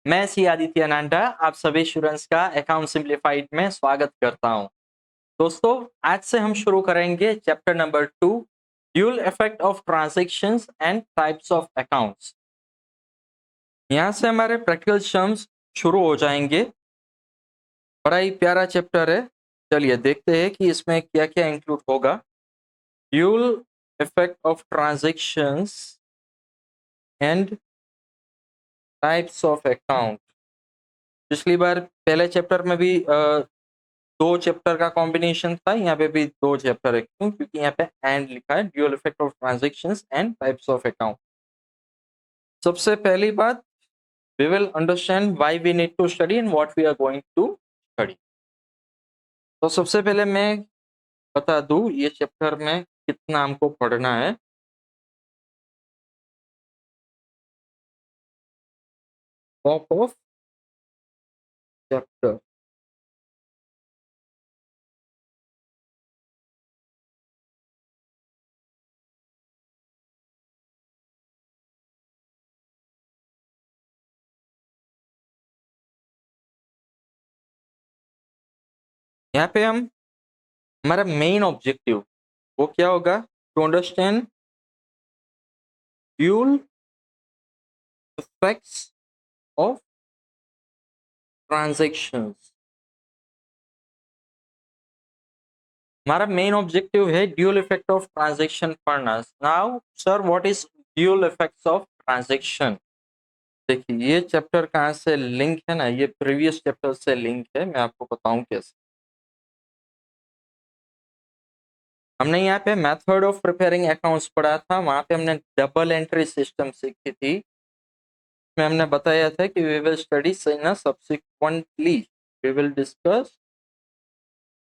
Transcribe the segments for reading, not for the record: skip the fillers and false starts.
मैं सी आदित्य नांडा आप सभी स्टूडेंट्स का अकाउंट सिंप्लीफाइड में स्वागत करता हूं। दोस्तों, आज से हम शुरू करेंगे chapter number 2, dual effect of transactions and types of accounts. यहां से हमारे प्रैक्टिकल टर्म्स शुरू हो जाएंगे। बड़ा ही प्यारा चैप्टर है। चलिए देखते हैं कि इसमें क्या क्या इंक्लूड होगा। Dual effect of transactions and types of account. पिछली बार पहले चैप्टर में भी दो चैप्टर का कॉम्बिनेशन था, यहाँ पे भी दो चैप्टर है। क्यों? क्योंकि यहाँ पे एंड लिखा है, dual effect of transactions and types of account. सबसे पहली बात, we will understand why we need to study and what we are going to study. तो सबसे पहले मैं बता दूं ये चैप्टर में कितना हमको पढ़ना है। टॉप ऑफ चैप्टर, यहाँ पे हम हमारा मेन ऑब्जेक्टिव वो क्या होगा? To understand dual effects of transactions. हमारा मेन ऑब्जेक्टिव है ड्यूल इफेक्ट ऑफ ट्रांजैक्शन पढ़ना। Now sir, what is dual effects of transaction? देखिए, ये चैप्टर कहाँ से लिंक है ना, ये प्रीवियस चैप्टर से लिंक है। मैं आपको बताऊं कैसे। हमने यहाँ पे मेथड ऑफ प्रिपेयरिंग अकाउंट्स पढ़ा था, वहां पे हमने डबल एंट्री सिस्टम सीखी थी। में हमने बताया था कि we will study subsequently we will discuss.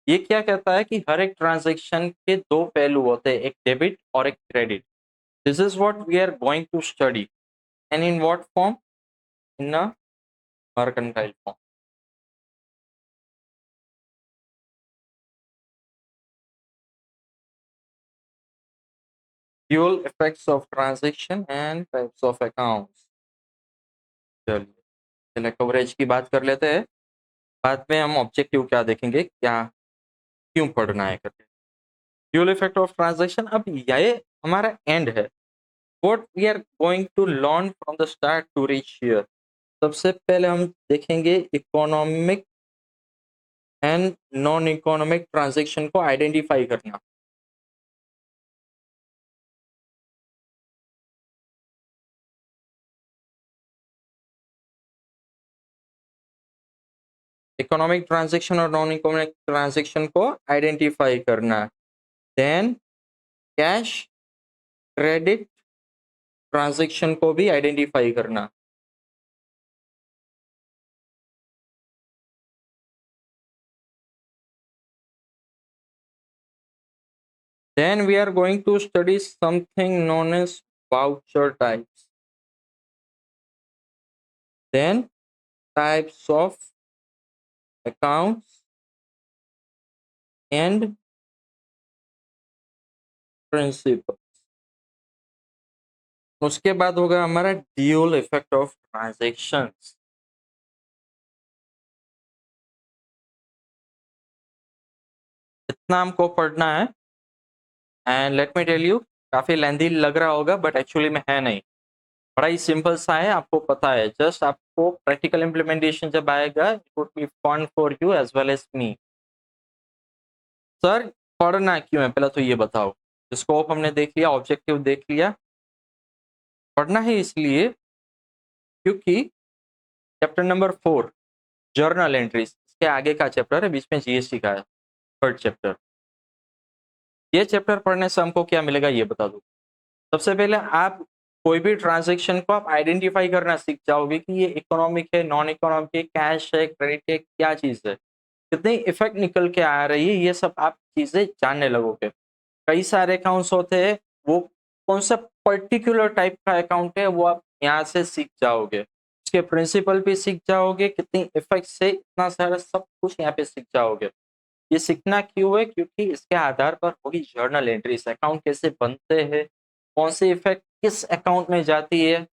ये क्या कहता है कि हर एक ट्रांजैक्शन के दो पहलू होते हैं, एक डेबिट और एक credit. This is what we are going to study and in what form? In a mercantile form. Dual effects of transaction and types of accounts। चलिए पहले कवरेज की बात कर लेते हैं, बाद में हम ऑब्जेक्टिव क्या देखेंगे, क्या क्यों पढ़ना है करके। ड्यूल इफेक्ट ऑफ ट्रांजैक्शन, अब ये हमारा एंड है। What we are going to learn from the start to reach here. सबसे पहले हम देखेंगे economic and non economic transaction को आइडेंटिफाई करना। इकोनॉमिक ट्रांजैक्शन और नॉन इकोनॉमिक ट्रांजैक्शन को आइडेंटिफाई करना। देन कैश क्रेडिट ट्रांजैक्शन को भी आइडेंटिफाई करना। Then we are going to study something known as voucher types. Then types of accounts and principles. उसके बाद होगा हमारा ड्यूल इफेक्ट ऑफ ट्रांजैक्शंस। इतना हमको पढ़ना है and let me tell you, काफी लेंथी लग रहा होगा बट एक्चुअली में है नहीं। बड़ा ही सिंपल सा है, आपको पता है। जस्ट आपको प्रैक्टिकल इम्प्लीमेंटेशन जब आएगा, it would be fun for you as well as me. Sir, पढ़ना क्यों है पहले तो ये बताओ। स्कोप हमने देख लिया, ऑब्जेक्टिव देख लिया। पढ़ना है इसलिए क्योंकि चैप्टर नंबर 4 जर्नल एंट्रीज, इसके आगे का चैप्टर है, बीच में जीएसटी का है, थर्ड चैप्टर। ये चैप्टर पढ़ने से हमको क्या मिलेगा ये बता दो। सबसे पहले आप कोई भी ट्रांजैक्शन को आप आइडेंटिफाई करना सीख जाओगे कि ये इकोनॉमिक है, नॉन इकोनॉमिक है, कैश है, क्रेडिट है, क्या चीज है, कितनी इफेक्ट निकल के आ रही है, ये सब आप चीजें जानने लगोगे। कई सारे अकाउंट्स होते हैं, वो कौन सा पर्टिकुलर टाइप का अकाउंट है वो आप यहाँ से सीख जाओगे। उसके प्रिंसिपल भी सीख जाओगे, कितनी इफेक्ट से इतना सारा सब कुछ यहाँ पे सीख जाओगे। ये सीखना क्यों है? क्योंकि इसके आधार पर होगी जर्नल एंट्रीज, अकाउंट कैसे बनते हैं, कौन सी इफेक्ट किस अकाउंट में जाती है,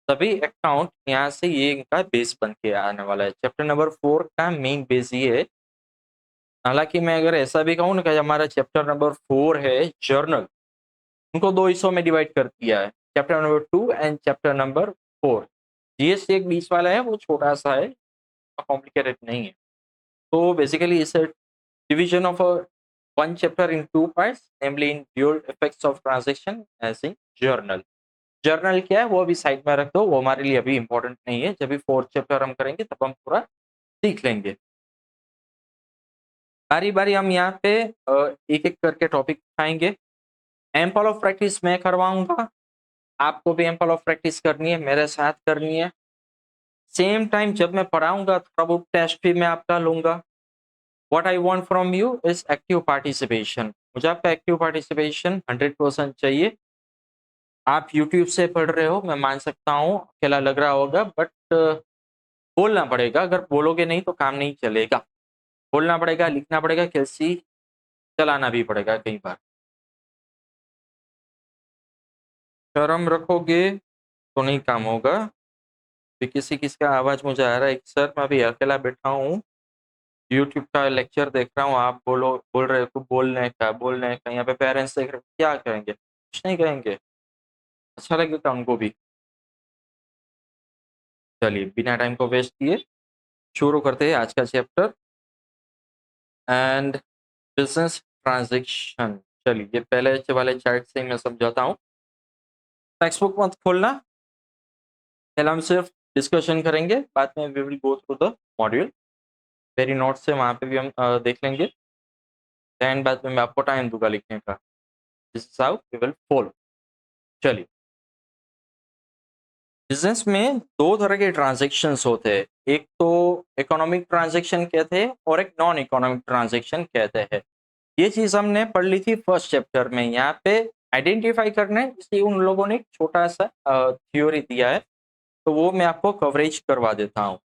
सभी अकाउंट यहाँ से ये इनका बेस बन के आने वाला है। चैप्टर नंबर 4 का मेन बेस ये है। हालांकि मैं अगर ऐसा भी कहूँ ना कि हमारा चैप्टर नंबर 4 है जर्नल, उनको दो हिस्सों में डिवाइड कर दिया है, chapter number 2 and chapter number 4। GS एक बीच वाला है, वो छोटा सा है, कॉम्प्लिकेटेड नहीं है। तो बेसिकली इस division of a one chapter in two parts, namely in dual effects of transaction as in journal. Journal क्या है वो अभी साइड में रख दो, वो हमारे लिए अभी इंपॉर्टेंट नहीं है। जब भी 4th चैप्टर हम करेंगे तब हम पूरा सीख लेंगे। बारी बारी हम यहाँ पे एक एक करके टॉपिक उठाएंगे। एम्पल ऑफ प्रैक्टिस मैं करवाऊंगा, आपको भी एम्पल ऑफ प्रैक्टिस करनी है, मेरे साथ करनी है। सेम टाइम जब मैं पढ़ाऊंगा थोड़ा बहुत टेस्ट भी मैं आपका लूंगा। What I want from you is active participation. मुझे आपका एक्टिव पार्टिसिपेशन 100% चाहिए। आप YouTube से पढ़ रहे हो, मैं मान सकता हूँ अकेला लग रहा होगा, बट बोलना पड़ेगा। अगर बोलोगे नहीं तो काम नहीं चलेगा। बोलना पड़ेगा, लिखना पड़ेगा, कैसी चलाना भी पड़ेगा कई बार। शर्म रखोगे तो नहीं काम होगा। किसी किसी का आवाज मुझे आ रहा है कि सर मैं अभी अकेला बैठा हूँ, यूट्यूब का लेक्चर देख रहा हूँ, आप बोल रहे हो बोलने का यहाँ पे पेरेंट्स देख रहे हो, क्या करेंगे? कुछ नहीं करेंगे, अच्छा लगेगा उनको भी। चलिए बिना टाइम को वेस्ट किए शुरू करते हैं आज का चैप्टर एंड बिजनेस ट्रांजैक्शन। चलिए ये पहले वाले चार्ट से ही मैं समझाता हूँ। टेक्स्ट बुक मत खोलना, पहले हम सिर्फ डिस्कशन करेंगे, बाद में we will go through the module. मेरी नोट्स से वहाँ पे भी हम देख लेंगे, एंड बाद में मैं आपको टाइम दूंगा लिखने का। This is how we will follow. चलिए बिजनेस में दो तरह के ट्रांजेक्शन्स होते हैं, एक तो इकोनॉमिक ट्रांजेक्शन कहते हैं और एक नॉन इकोनॉमिक ट्रांजेक्शन कहते हैं। ये चीज हमने पढ़ ली थी फर्स्ट चैप्टर में। यहाँ पे आइडेंटिफाई करना है, इसलिए उन लोगों ने एक छोटा सा थ्योरी दिया है, तो वो मैं आपको कवरेज करवा देता हूँ।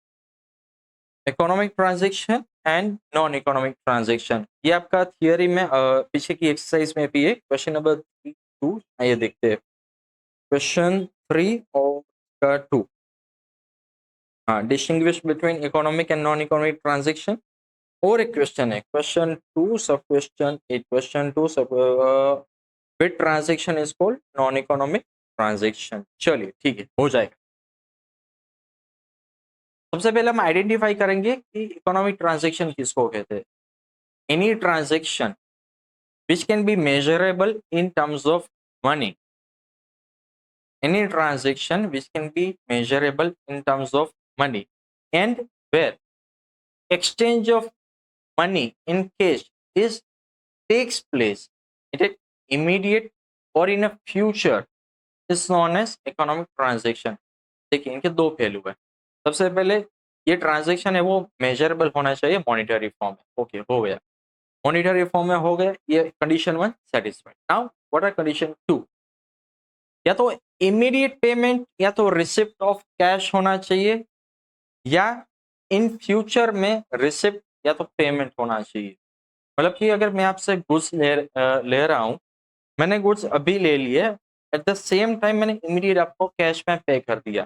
Economic transaction and non economic transaction, ये आपका थियोरी में पीछे की एक्सरसाइज में भी है। क्वेश्चन नंबर 2 ये देखते हैं, क्वेश्चन 3 और 2। हाँ, distinguish between economic and non economic transaction. और एक क्वेश्चन है, क्वेश्चन 2 सब क्वेश्चन 8, क्वेश्चन 2 सब which transaction is called non economic transaction. चलिए ठीक है, हो जाएगा। सबसे पहले हम आइडेंटिफाई करेंगे कि इकोनॉमिक ट्रांजेक्शन किसको कहते हैं। Any transaction which can be measurable in terms of money. Any transaction which can be measurable in terms of money, and where exchange of money in cash is takes place at an immediate or in a future is known as economic transaction. देखिए इनके दो पहलू है। सबसे पहले ये transaction है वो मेजरेबल होना चाहिए मॉनिटरी फॉर्म में। ओके, हो गया, मॉनिटरी फॉर्म में हो गया, ये condition 1 satisfied. Now what are condition 2? या तो इमीडिएट पेमेंट या तो रिसिप्ट ऑफ कैश होना चाहिए, या इन फ्यूचर में रिसिप्ट या तो पेमेंट होना चाहिए। मतलब कि अगर मैं आपसे गुड्स ले रहा हूँ, मैंने गुड्स अभी ले लिए, एट द सेम टाइम मैंने इमीडिएट आपको कैश में पे कर दिया,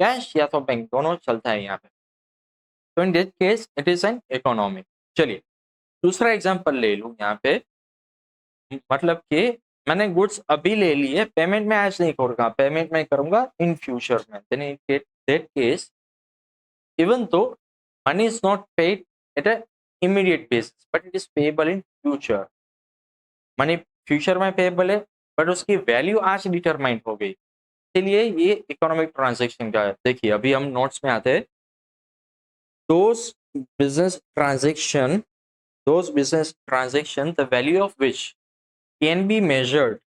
कैश या तो बैंक दोनों चलता है यहाँ पे, तो in this case it is an economic. चलिए दूसरा एग्जांपल ले लूँ यहाँ पे। मतलब कि मैंने गुड्स अभी ले लिए, पेमेंट में आज नहीं करूंगा, पेमेंट में करूंगा इन फ्यूचर में। Then in that case even though money is not paid at a immediate basis but it is payable in future, money future में पेबल है बट उसकी वैल्यू आज डिटरमाइन हो गई, इसलिए ये इकोनॉमिक ट्रांजैक्शन का है। देखिए अभी हम नोट्स में आते हैं। those business transaction those business transaction the value of which can be measured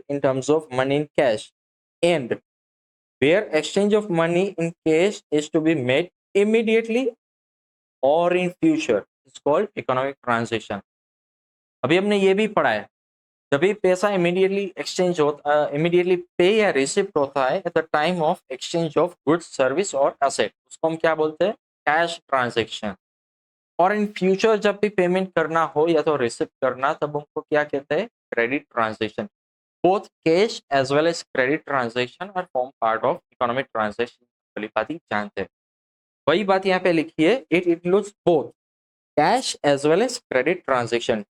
in terms of money in cash, and where exchange of money in cash is to be made immediately or in future is called economic transaction। अभी हमने ये भी पढ़ा है, जब भी पैसा immediately exchange होता, इमीडिएटली पे या रिसिप्ट होता है at the time of exchange of goods service और एसेट, उसको हम क्या बोलते हैं? Cash transaction. और इन फ्यूचर जब भी पेमेंट करना हो या तो रिसिप्ट करना, तब उनको क्या कहते हैं? Credit transaction. both cash as well as credit transaction are form part of economic transaction वाली बात ही जानते हैं। वही बात यहाँ पे लिखी है, it includes both cash as well as credit transaction.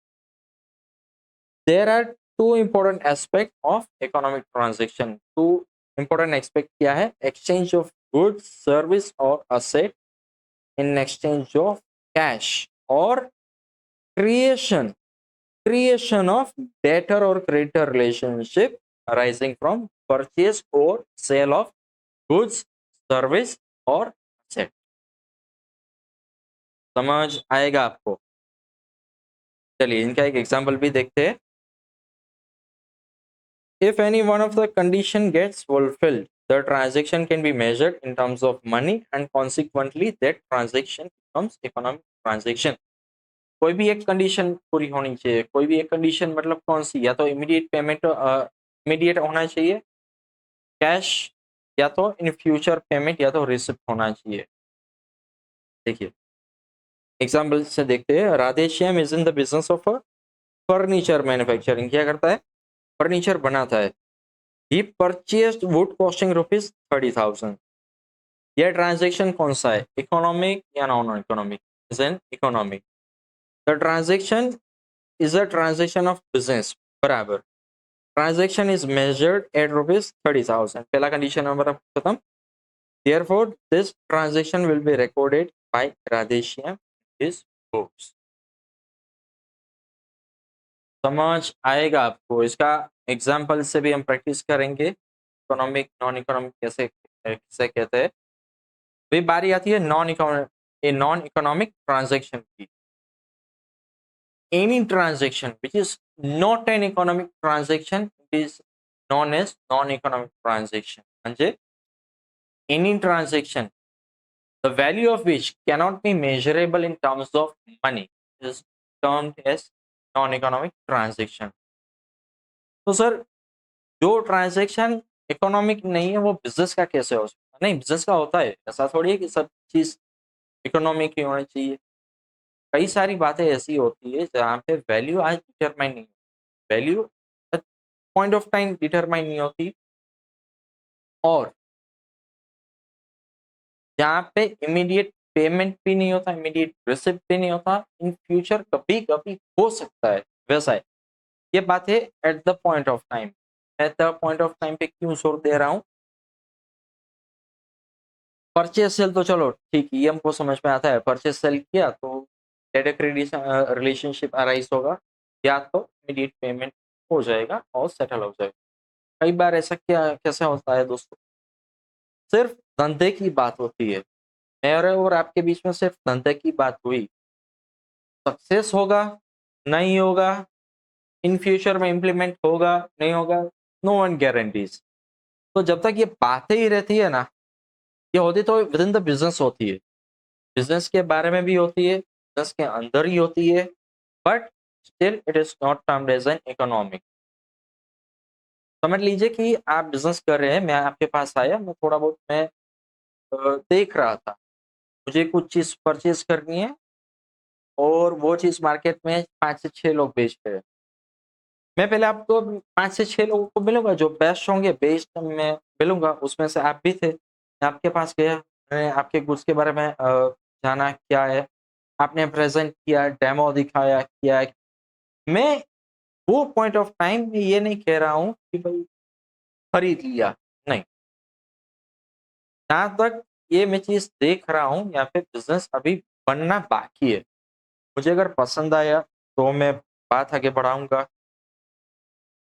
There are two important aspects of economic transaction. Two important aspect क्या है? Exchange of goods, service or asset in exchange of cash or creation of debtor or creditor relationship arising from purchase or sale of goods, service or asset. समझ आएगा आपको? चलिए इनका एक example भी देखते हैं। If any one of the condition gets fulfilled, the transaction can be measured in terms of money and consequently that transaction becomes economic transaction. कोई भी एक कंडीशन पूरी होनी चाहिए, कोई भी एक कंडीशन मतलब कौन सी? या तो इमीडिएट पेमेंट इमीडिएट होना चाहिए कैश, या तो इन फ्यूचर पेमेंट, या तो रिसिप्ट होना चाहिए। देखिए एग्जाम्पल से देखते हैं। Radheshyam is in the business of furniture manufacturing. क्या करता है? फर्नीचर बनाता है। He purchased wood costing rupees 30,000। यह ट्रांजेक्शन कौन सा है? इकोनॉमिक या non economic? Is an economic. The transaction is a transaction of business, बराबर। Transaction is measured at rupees 30,000। पहला कंडीशन नंबर खत्म। Therefore, this transaction will be recorded by Radheshyam in his books. समझ आएगा आपको? इसका example से भी हम प्रैक्टिस करेंगे इकोनॉमिक नॉन इकोनॉमिक कैसे किसे कहते हैं। वही बारी आती है नॉन इकोनॉमिक ट्रांजेक्शन की। Any transaction which is not an economic transaction is known as non-economic transaction. म्हणजे any transaction the value of which cannot be measurable in terms of money is termed as non-economic transaction. तो sir जो transaction economic नहीं है वो business का कैसे हो सकता? नहीं, बिजनेस का होता है। ऐसा थोड़ी है कि सब चीज इकोनॉमिक ही होनी चाहिए। कई सारी बातें ऐसी होती है जहाँ पे वैल्यू आज डिटरमाइन नहीं, value point of time determine नहीं होती, और जहाँ पे इमीडिएट पेमेंट भी नहीं होता, इमीडिएट रिसिप्ट भी नहीं होता, इन फ्यूचर कभी कभी हो सकता है वैसा है। ये बात है at the point of time. At the point of time पे क्यों जोर दे रहा हूँ? परचेस सेल तो चलो ठीक है, ये हमको समझ में आता है। परचेस सेल किया तो डेटा क्रेडिट रिलेशनशिप अराइज होगा, या तो इमीडिएट पेमेंट हो जाएगा और सेटल हो जाएगा। कई बार ऐसा क्या कैसे होता है दोस्तों? सिर्फ धंधे की बात होती है, मेरे और आपके बीच में सिर्फ धंधे की बात हुई, सक्सेस होगा नहीं होगा, इन फ्यूचर में इम्प्लीमेंट होगा नहीं होगा, नो वन गारंटीज। तो जब तक ये बातें ही रहती है ना, ये होती तो विद इन द बिजनेस होती है, बिजनेस के बारे में भी होती है, बिजनेस के अंदर ही होती है, but still it is not termed as an economic. समझ लीजिए कि आप बिजनेस कर रहे हैं, मैं आपके पास आया, मैं थोड़ा बहुत मैं देख रहा था, मुझे कुछ चीज परचेज करनी है और वो चीज मार्केट में 5 से 6 लोग बेच रहे हैं। मैं पहले आपको 5 से 6 लोगों को मिलूंगा जो बेस्ट होंगे, बेस्ट मैं मिलूंगा, उसमें से आप भी थे। मैं आपके पास गया, मैंने आपके गुड्स के बारे में जाना क्या है, आपने प्रेजेंट किया, डेमो दिखाया, किया। मैं वो पॉइंट ऑफ टाइम में ये नहीं कह रहा हूँ कि भाई खरीद लिया, नहीं। जहाँ तक ये मैं चीज देख रहा हूँ, यहाँ पे बिजनेस अभी बनना बाकी है। मुझे अगर पसंद आया तो मैं बात आगे बढ़ाऊंगा।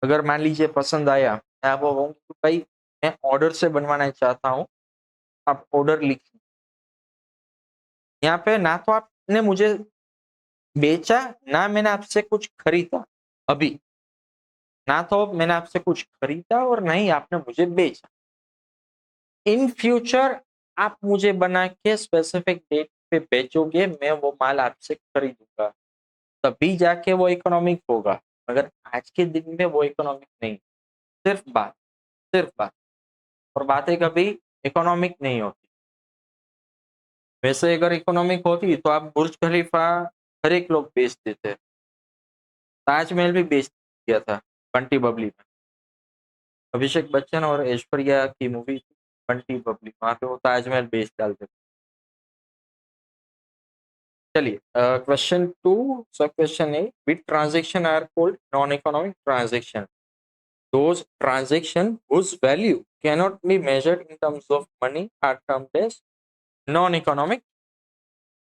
अगर मान लीजिए पसंद आया, मैं आपको कहूँगा कि भाई मैं ऑर्डर से बनवाना चाहता हूँ, आप ऑर्डर लिखिए। यहाँ पे ना तो आपने मुझे बेचा, ना मैंने आपसे कुछ खरीदा अभी, ना तो मैंने आपसे कुछ खरीदा और ना ही आपने मुझे बेचा। इन फ्यूचर आप मुझे बना के स्पेसिफिक डेट पे बेचोगे, मैं वो माल आपसे खरीदूंगा, तभी जाके वो इकोनॉमिक होगा। मगर आज के दिन में वो इकोनॉमिक नहीं, सिर्फ बात, सिर्फ बात, और बातें कभी इकोनॉमिक नहीं होती। वैसे अगर इकोनॉमिक होती तो आप बुर्ज खलीफा हर एक लोग बेच देते, ताजमहल भी बेच दिया था बंटी बबली में। अभिषेक बच्चन और ऐश्वर्या की मूवी बंटी बबली, वहां पे वो ताजमहल बेच डालते थे। चलिए question 2, sub question A, which transaction are called non economic transaction? Those transactions whose value cannot be measured in terms of money are termed as non-economic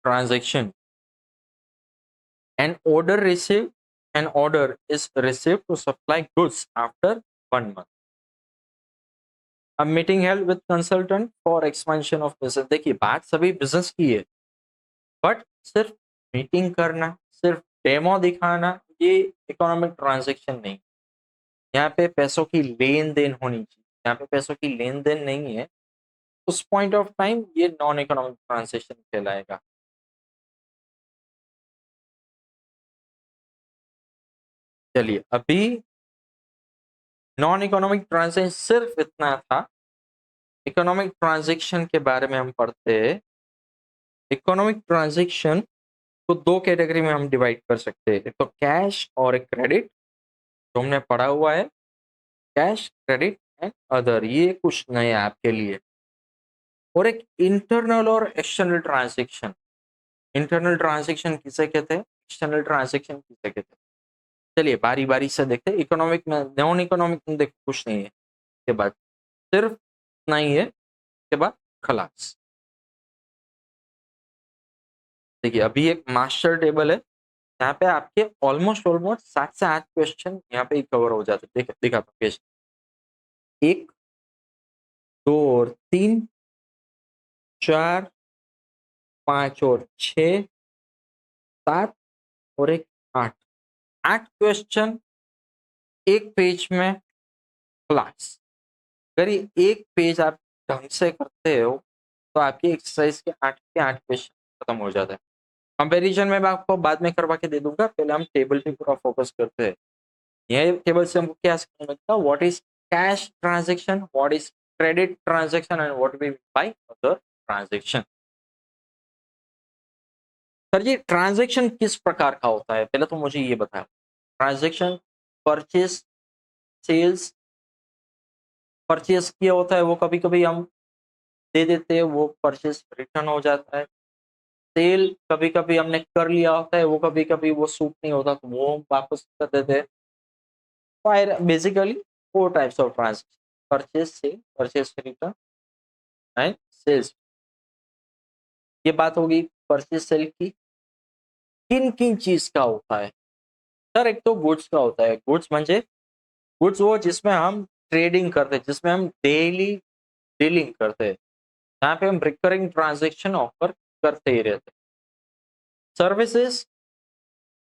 transaction. An order received, an order is received to supply goods after 1 month. A meeting held with consultant for expansion of business. देखिए बात सभी business की है, but सिर्फ meeting करना, सिर्फ demo दिखाना, ये इकोनॉमिक ट्रांजेक्शन नहीं। यहाँ पे पैसों की लेन देन होनी चाहिए, यहाँ पे पैसों की लेन देन नहीं है, उस पॉइंट ऑफ टाइम ये नॉन इकोनॉमिक ट्रांजेक्शन कहलाएगा। चलिए अभी नॉन इकोनॉमिक ट्रांजेक्शन सिर्फ इतना था। इकोनॉमिक ट्रांजेक्शन के बारे में हम पढ़ते हैं। इकोनॉमिक ट्रांजेक्शन को दो कैटेगरी में हम डिवाइड कर सकते हैं, एक तो कैश और एक क्रेडिट, जो हमने पढ़ा हुआ है। कैश, क्रेडिट एंड अदर, ये कुछ नए आपके लिए। और एक इंटरनल और एक्सटर्नल ट्रांजेक्शन। इंटरनल ट्रांजेक्शन किसे कहते हैं, एक्सटर्नल ट्रांजेक्शन किसे कहते हैं? चलिए बारी बारी से देखते हैं। इकोनॉमिक में, नॉन इकोनॉमिक में देखो कुछ नहीं है, के बाद सिर्फ इतना ही है, के बाद खलास। देखिए अभी एक मास्टर टेबल है, यहाँ पे आपके ऑलमोस्ट ऑलमोस्ट 7 से 8 क्वेश्चन यहाँ पे कवर हो जाते हैं। देखा क्वेश्चन 1, 2 और 3, 4, 5 और 6, 7 और एक 8। 8 क्वेश्चन एक पेज में क्लास। अगर ये एक पेज आप ढंग से करते हो तो आपकी एक्सरसाइज के 8 क्वेश्चन खत्म हो जाता है। कंपैरिजन में मैं आपको बाद में करवा के दे दूंगा, पहले हम टेबल पे पूरा फोकस करते हैं। ये टेबल से हमको क्या समझ में आता है, what is cash transaction, what is credit transaction and what we by other transaction. Sir ये ट्रांजैक्शन किस प्रकार का होता है, पहले तो मुझे ये बताओ। ट्रांजैक्शन परचेज, सेल्स, परचेज किया होता है वो कभी कभी हम दे देते हैं, वो परचेज रिटर्न हो जाता है। सेल कभी कभी हमने कर लिया होता है, वो कभी कभी वो सूट नहीं होता तो वो हम वापस कर देते हैं। Basically 4 types of transaction, purchase, sale, purchase return and sales. ये बात होगी परचेज सेल की। किन किन चीज का होता है सर? एक तो गुड्स का होता है। गुड्स म्हणजे गुड्स वो जिसमें हम ट्रेडिंग करते हैं, जिसमें हम डेली डीलिंग करते हैं, यहाँ पे हम रिकरिंग ट्रांजेक्शन ऑफर करते ही रहते हैं। सर्विसेज,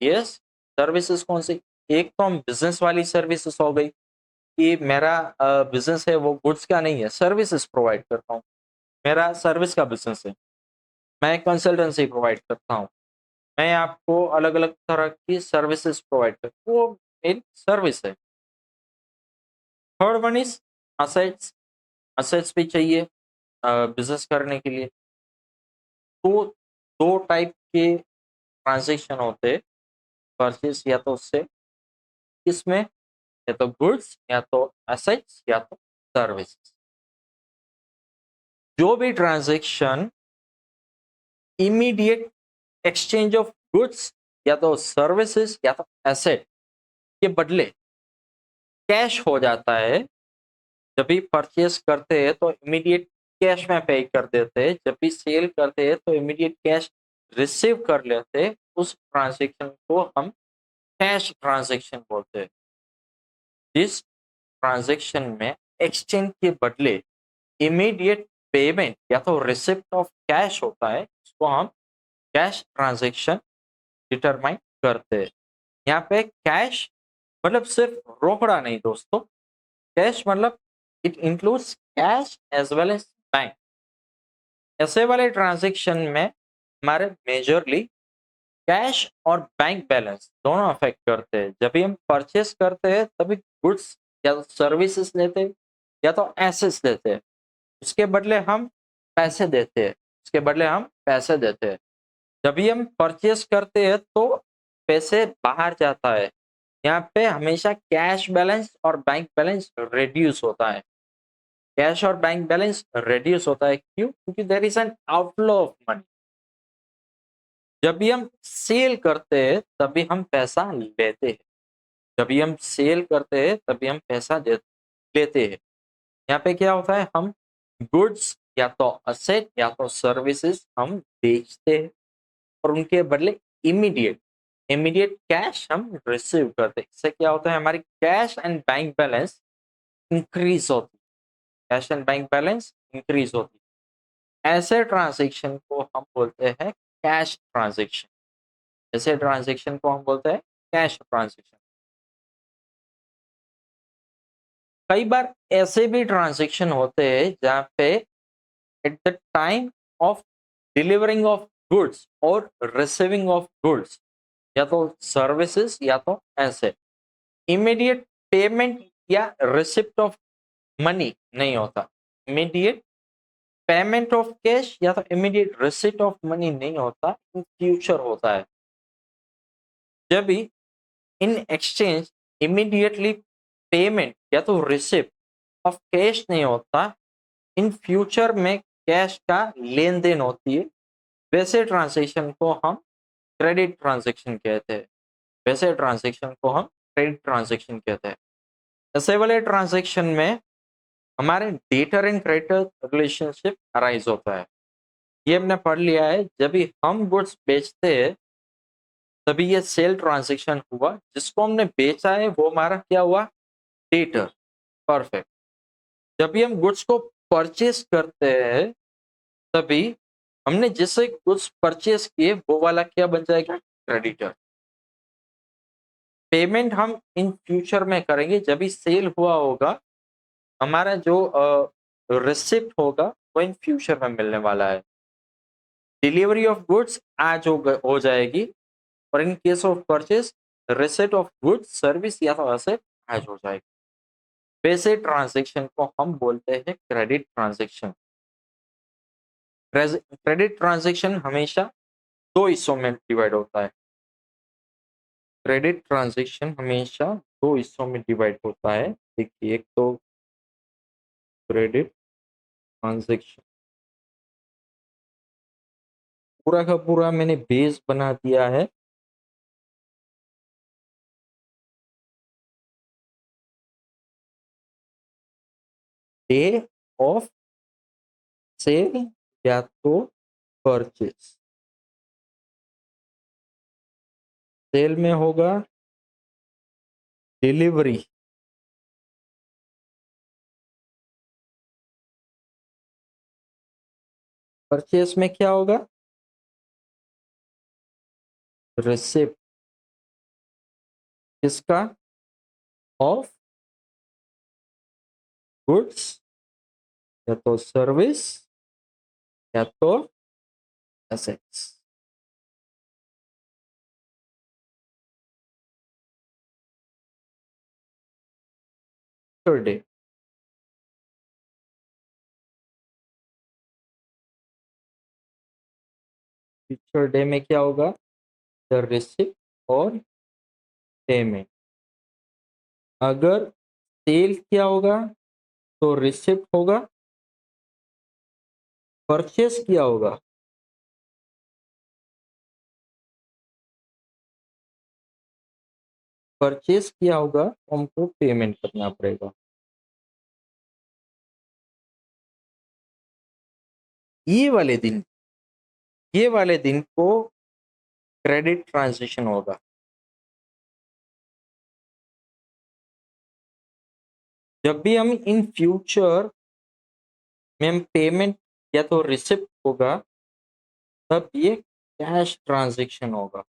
यस, सर्विसेज कौन सी? एक तो हम बिजनेस वाली सर्विसेज हो गई कि मेरा बिजनेस है वो गुड्स का नहीं है, सर्विसेज प्रोवाइड करता हूँ, मेरा सर्विस का बिजनेस है, मैं कंसल्टेंसी प्रोवाइड करता हूँ, मैं आपको अलग अलग तरह की सर्विसेज प्रोवाइड करता हूँ, वो मेरी सर्विस है। Third one is assets. Assets भी चाहिए बिजनेस करने के लिए। तो दो टाइप के ट्रांजेक्शन होते हैं, परचेज या तो उससे, किसमें, या तो गुड्स या तो एसेट्स या तो सर्विसेज। जो भी transaction immediate exchange of goods या तो सर्विसेज या तो एसेट के बदले कैश हो जाता है, जब भी परचेज करते हैं तो इमीडिएट कैश में पे कर देते हैं, जब भी सेल करते हैं तो इमीडिएट कैश रिसीव कर लेते हैं, उस ट्रांजेक्शन को हम कैश ट्रांजेक्शन बोलते हैं। जिस ट्रांजेक्शन में एक्सचेंज के बदले इमीडिएट पेमेंट या तो रिसिप्ट ऑफ कैश होता है, उसको हम कैश ट्रांजेक्शन डिटरमाइन करते हैं। यहाँ पे कैश मतलब सिर्फ रोकड़ा नहीं दोस्तों, कैश मतलब it includes cash as well as bank. ऐसे वाले ट्रांजेक्शन में हमारे मेजरली कैश और बैंक बैलेंस दोनों अफेक्ट करते हैं। जब भी हम परचेस करते हैं तभी गुड्स या तो सर्विसेज लेते हैं या तो एसेट्स लेते हैं, उसके बदले हम पैसे देते हैं, उसके बदले हम पैसे देते हैं। जब भी हम परचेस करते हैं तो पैसे बाहर जाता है, यहाँ पे हमेशा कैश बैलेंस और बैंक बैलेंस रिड्यूस होता है। कैश और बैंक बैलेंस रिड्यूस होता है, क्यों? क्योंकि there is an outflow of money. जब भी हम सेल करते हैं तभी हम पैसा लेते हैं। जब भी हम सेल करते हैं तभी हम पैसा लेते हैं। यहाँ पे क्या होता है, हम गुड्स या तो असेट या तो सर्विसेज हम बेचते हैं और उनके बदले इमीडिएट इमीडिएट कैश हम रिसीव करते हैं। इससे क्या होता है, हमारी cash and bank balance increase होती है। Cash and bank balance increase होती है। ऐसे ट्रांजेक्शन को हम बोलते हैं कैश ट्रांजेक्शन। ऐसे ट्रांजेक्शन को हम बोलते हैं कैश ट्रांजेक्शन। कई बार ऐसे भी ट्रांजेक्शन होते हैं जहाँ पे at the time of delivering of goods और रिसीविंग ऑफ गुड्स या तो सर्विसेज या तो एसेट, इमीडिएट पेमेंट या रिसिप्ट ऑफ मनी नहीं होता। इमीडिएट पेमेंट ऑफ कैश या तो इमीडिएट रिसिप्ट ऑफ मनी नहीं होता, इन फ्यूचर होता है। जब भी इन एक्सचेंज इमीडिएटली पेमेंट या तो रिसिप्ट ऑफ कैश नहीं होता, इन फ्यूचर में कैश का लेन देन होती है, वैसे ट्रांजेक्शन को हम क्रेडिट ट्रांजेक्शन कहते हैं। वैसे ट्रांजेक्शन को हम क्रेडिट ट्रांजेक्शन कहते हैं। ऐसे वाले ट्रांजेक्शन में हमारे debtor and creditor relationship arise होता है। ये हमने पढ़ लिया है। जब भी हम गुड्स बेचते हैं तभी ये सेल ट्रांजेक्शन हुआ। जिसको हमने बेचा है वो हमारा क्या हुआ, डेटर। परफेक्ट। जब भी हम गुड्स को परचेस करते हैं तभी हमने जिससे गुड्स परचेस किए वो वाला क्या बन जाएगा, क्रेडिटर। पेमेंट हम इन फ्यूचर में करेंगे जब भी सेल हुआ होगा। हमारा जो रिसिप्ट होगा वो इन फ्यूचर में मिलने वाला है। डिलीवरी ऑफ गुड्स आज हो जाएगी और in case of purchase receipt of goods service या तो एसेट आज हो जाएगी। वैसे ट्रांजेक्शन को हम बोलते हैं क्रेडिट ट्रांजेक्शन। क्रेडिट ट्रांजेक्शन हमेशा दो हिस्सों में डिवाइड होता है। क्रेडिट ट्रांजेक्शन हमेशा दो हिस्सों में डिवाइड होता है। देखिए, एक तो क्रेडिट ट्रांजेक्शन पूरा का पूरा मैंने बेस बना दिया है। डे ऑफ सेल या तो परचेस। सेल में होगा डिलीवरी, परचेस में क्या होगा, रिसिप्ट। किसका, ऑफ गुड्स या तो सर्विस या तो एसेट्स। डे, फ्यूचर डे में क्या होगा, द रिसिप्ट और पेमेंट। अगर सेल क्या होगा तो रिसिप्ट होगा, परचेस किया होगा परचेस किया होगा तो हमको पेमेंट करना पड़ेगा। ये वाले दिन ये वाले दिन को क्रेडिट ट्रांजेक्शन होगा। जब भी हम इन फ्यूचर में हम पेमेंट या तो रिसिप्ट होगा तब ये कैश ट्रांजेक्शन होगा।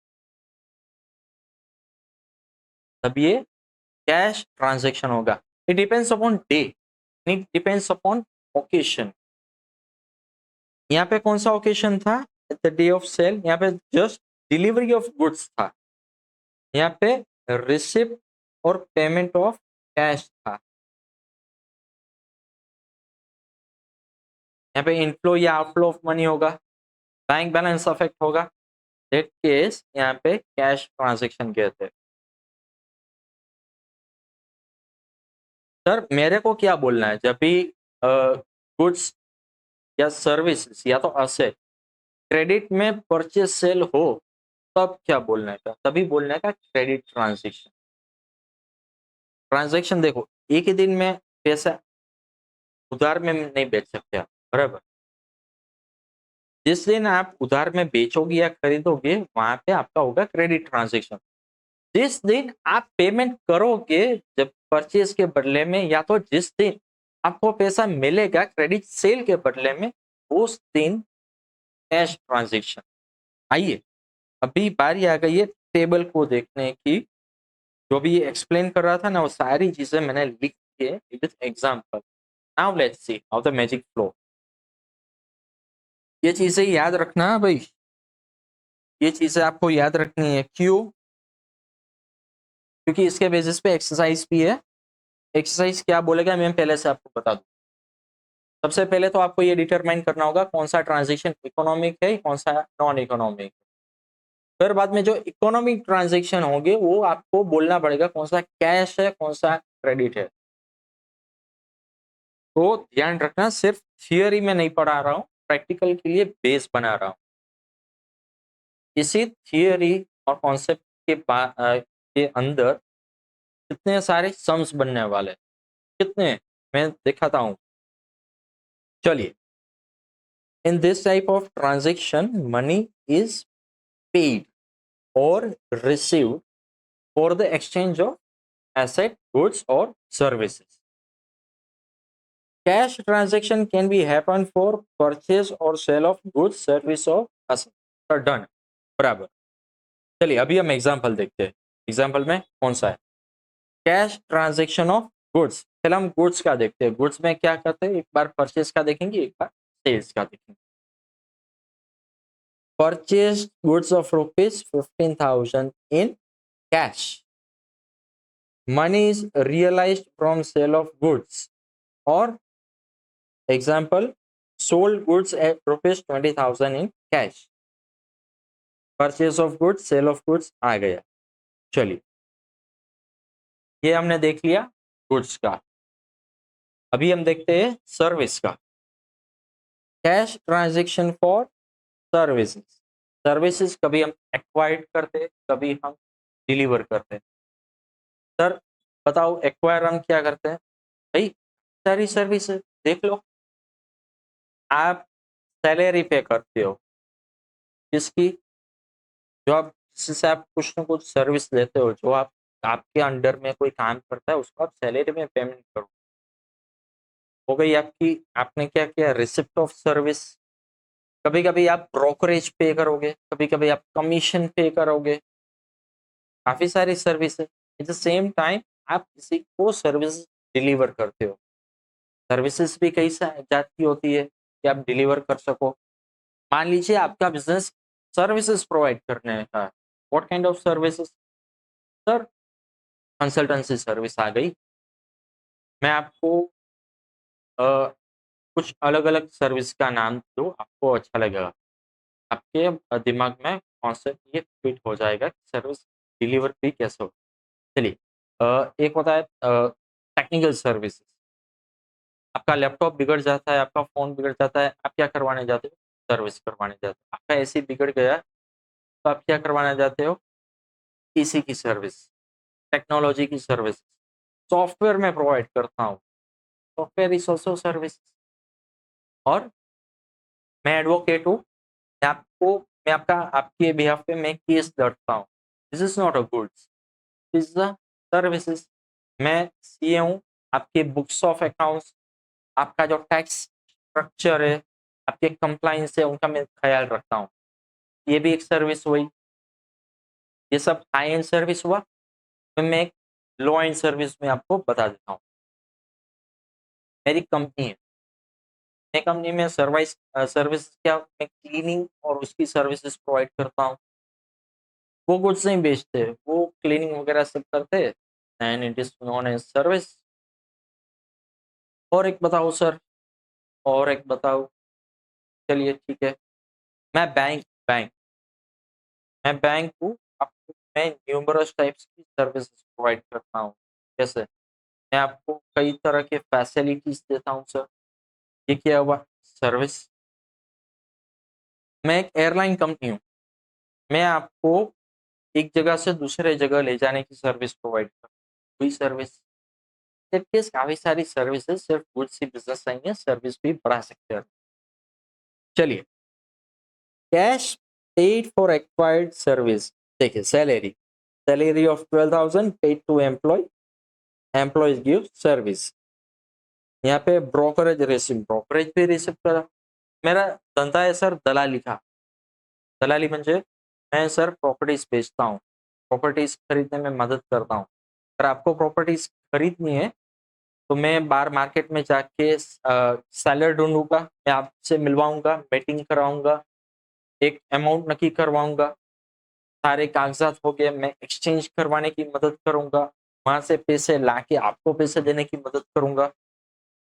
तब ये कैश ट्रांजेक्शन होगा। It depends upon day, it depends upon occasion. यहाँ पे कौन सा ओकेशन था, द डे ऑफ सेल। यहाँ पे जस्ट डिलीवरी ऑफ गुड्स था। यहाँ पे रिसिप्ट और पेमेंट ऑफ कैश था। यहाँ पे इनफ्लो या आउटफ्लो ऑफ मनी होगा, बैंक बैलेंस अफेक्ट होगा। दैट केस यहाँ पे कैश ट्रांजेक्शन कहते हैं। सर मेरे को क्या बोलना है, जब भी गुड्स या सर्विस या तो असेट क्रेडिट में परचेज सेल हो, तब क्या बोलने का, तभी बोलने का क्रेडिट ट्रांजेक्शन। ट्रांजेक्शन देखो, एक ही दिन में पैसा उधार में नहीं बेच सकते आप, बराबर। जिस दिन आप उधार में बेचोगे या खरीदोगे, वहां पे आपका होगा क्रेडिट ट्रांजेक्शन। जिस दिन आप पेमेंट करोगे, जब परचेज के बदले में, या तो जिस दिन आपको पैसा मिलेगा क्रेडिट सेल के बदले में, उस दिन कैश ट्रांजेक्शन। आइए, अभी बारी आ गई है टेबल को देखने की। जो भी एक्सप्लेन कर रहा था ना, वो सारी चीजें मैंने लिख के with example. Now let's see how the magic flow. ये चीजें याद रखना भाई, ये चीजें आपको याद रखनी है। क्यों? क्योंकि इसके बेसिस पे एक्सरसाइज भी है। एक्सरसाइज क्या बोलेगा मैं पहले से आपको बता दूं। सबसे पहले तो आपको ये डिटरमाइन करना होगा कौन सा ट्रांजेक्शन इकोनॉमिक है, कौन सा नॉन इकोनॉमिक। फिर बाद में जो इकोनॉमिक ट्रांजेक्शन होंगे वो आपको बोलना पड़ेगा कौन सा कैश है, कौन सा क्रेडिट है। तो ध्यान रखना, सिर्फ थियोरी में नहीं पढ़ा रहा हूँ, प्रैक्टिकल के लिए बेस बना रहा हूँ। इसी थियोरी और कॉन्सेप्ट के अंदर कितने सारे सम्स बनने वाले, कितने मैं दिखाता हूँ। चलिए, in this type of transaction money is paid or received for the exchange of asset, goods or services. Cash transaction can be happen for purchase or sale of goods, service or assets. Are done. बराबर। चलिए अभी हम example देखते हैं। Example में कौन सा है? Cash transaction of goods. पहले हम गुड्स का देखते हैं। गुड्स में क्या करते हैं, एक बार परचेज का देखेंगे, एक बार सेल्स का देखेंगे। Purchase goods of rupees 15,000 in cash. Money is realized from sale of goods, or example, sold goods at rupees 20,000 in cash. Purchase of goods, sale of goods आ गया। चलिए, ये हमने देख लिया गुड्स का। अभी हम देखते हैं सर्विस का। Cash transaction for services. Services कभी हम एक्वायर्ड करते, कभी हम डिलीवर करते। सर बताओ, एक्वायर हम क्या करते हैं? भाई सारी सर्विसेज देख लो। आप सैलरी पे करते हो किसकी? जो आप जिससे आप कुछ ना कुछ सर्विस लेते हो, जो आप आपके अंडर में कोई काम करता है, उसको आप सैलरी में पेमेंट करो। हो गई आपकी, आपने क्या किया, रिसिप्ट ऑफ सर्विस। कभी कभी आप ब्रोकरेज पे करोगे, कभी कभी आप कमीशन पे करोगे। काफी सारी सर्विस है। एट द सेम टाइम आप किसी को सर्विस डिलीवर करते हो। सर्विसेज भी कई जात की होती है कि आप डिलीवर कर सको। मान लीजिए आपका बिजनेस सर्विसेज प्रोवाइड करने का है। What kind of services? Sir consultancy service आ गई। मैं आपको अ, कुछ अलग अलग सर्विस का नाम दो, आपको अच्छा लगेगा। आपके दिमाग में कॉन्सेप्ट ये फिट हो जाएगा कि सर्विस डिलीवर भी कैसे हो। चलिए, एक होता है टेक्निकल सर्विस। आपका लैपटॉप बिगड़ जाता है, आपका फोन बिगड़ जाता है, आप क्या करवाने जाते हो? सर्विस करवाने जाते हो। आपका एसी बिगड़ गया तो आप क्या करवाने जाते हो? एसी की सर्विस। टेक्नोलॉजी की सर्विस सॉफ्टवेयर में प्रोवाइड करता हूँ, सॉफ्टवेयर इज ऑल्सो सर्विस। और मैं एडवोकेट हूँ, मैं आपका आपके बिहाफ पे मैं केस लड़ता हूँ। This is not a goods, this is a services. मैं सीए हूँ, आपके बुक्स ऑफ अकाउंट्स, आपका जो टैक्स स्ट्रक्चर है, आपके कंप्लाइंस है, उनका मैं ख्याल रखता हूँ। ये भी एक सर्विस हुई। ये सब हाई एंड सर्विस हुआ। तो मैं एक लो एंड सर्विस में आपको बता देता हूँ। मेरी कंपनी है, मैं कंपनी में सर्विस क्या, मैं क्लीनिंग और उसकी सर्विसेज प्रोवाइड करता हूँ। वो गुड्स नहीं बेचते, वो क्लीनिंग वगैरह सब करते हैं, and it is non as service. और एक बताओ सर, और एक बताओ। चलिए ठीक है, मैं बैंक मैं बैंक हूँ। आपको मैं न्यूमरस टाइप्स की सर्विसेज प्रोवाइड करता हूँ। जैसे मैं आपको कई तरह के फैसिलिटीज देता हूँ सर। ये क्या हुआ? सर्विस। मैं एक एयरलाइन कंपनी हूँ, मैं आपको एक जगह से दूसरे जगह ले जाने की सर्विस प्रोवाइड करता हूँ। कोई सर्विस काफी सारी सर्विसेज, सिर्फ गुड्स ही बिजनेस नहीं है, सर्विस भी बढ़ा सकते हैं। चलिए, cash paid for acquired service. देखिए, salary of 12,000 paid to employees give service. यहाँ पे ब्रोकरेज भी रिसिव करा। मेरा धंधा है सर दलाली का। दलाली म्हणजे मैं सर प्रॉपर्टीज बेचता हूँ, प्रॉपर्टीज खरीदने में मदद करता हूँ। अगर आपको प्रॉपर्टीज खरीदनी है तो मैं बाहर मार्केट में जाके सेलर ढूंढूंगा, मैं आपसे मिलवाऊंगा, मीटिंग कराऊंगा, एक अमाउंट नक्की करवाऊंगा, सारे कागजात हो गए, मैं एक्सचेंज करवाने की मदद करूंगा, वहां से पैसे लाके आपको पैसे देने की मदद करूंगा,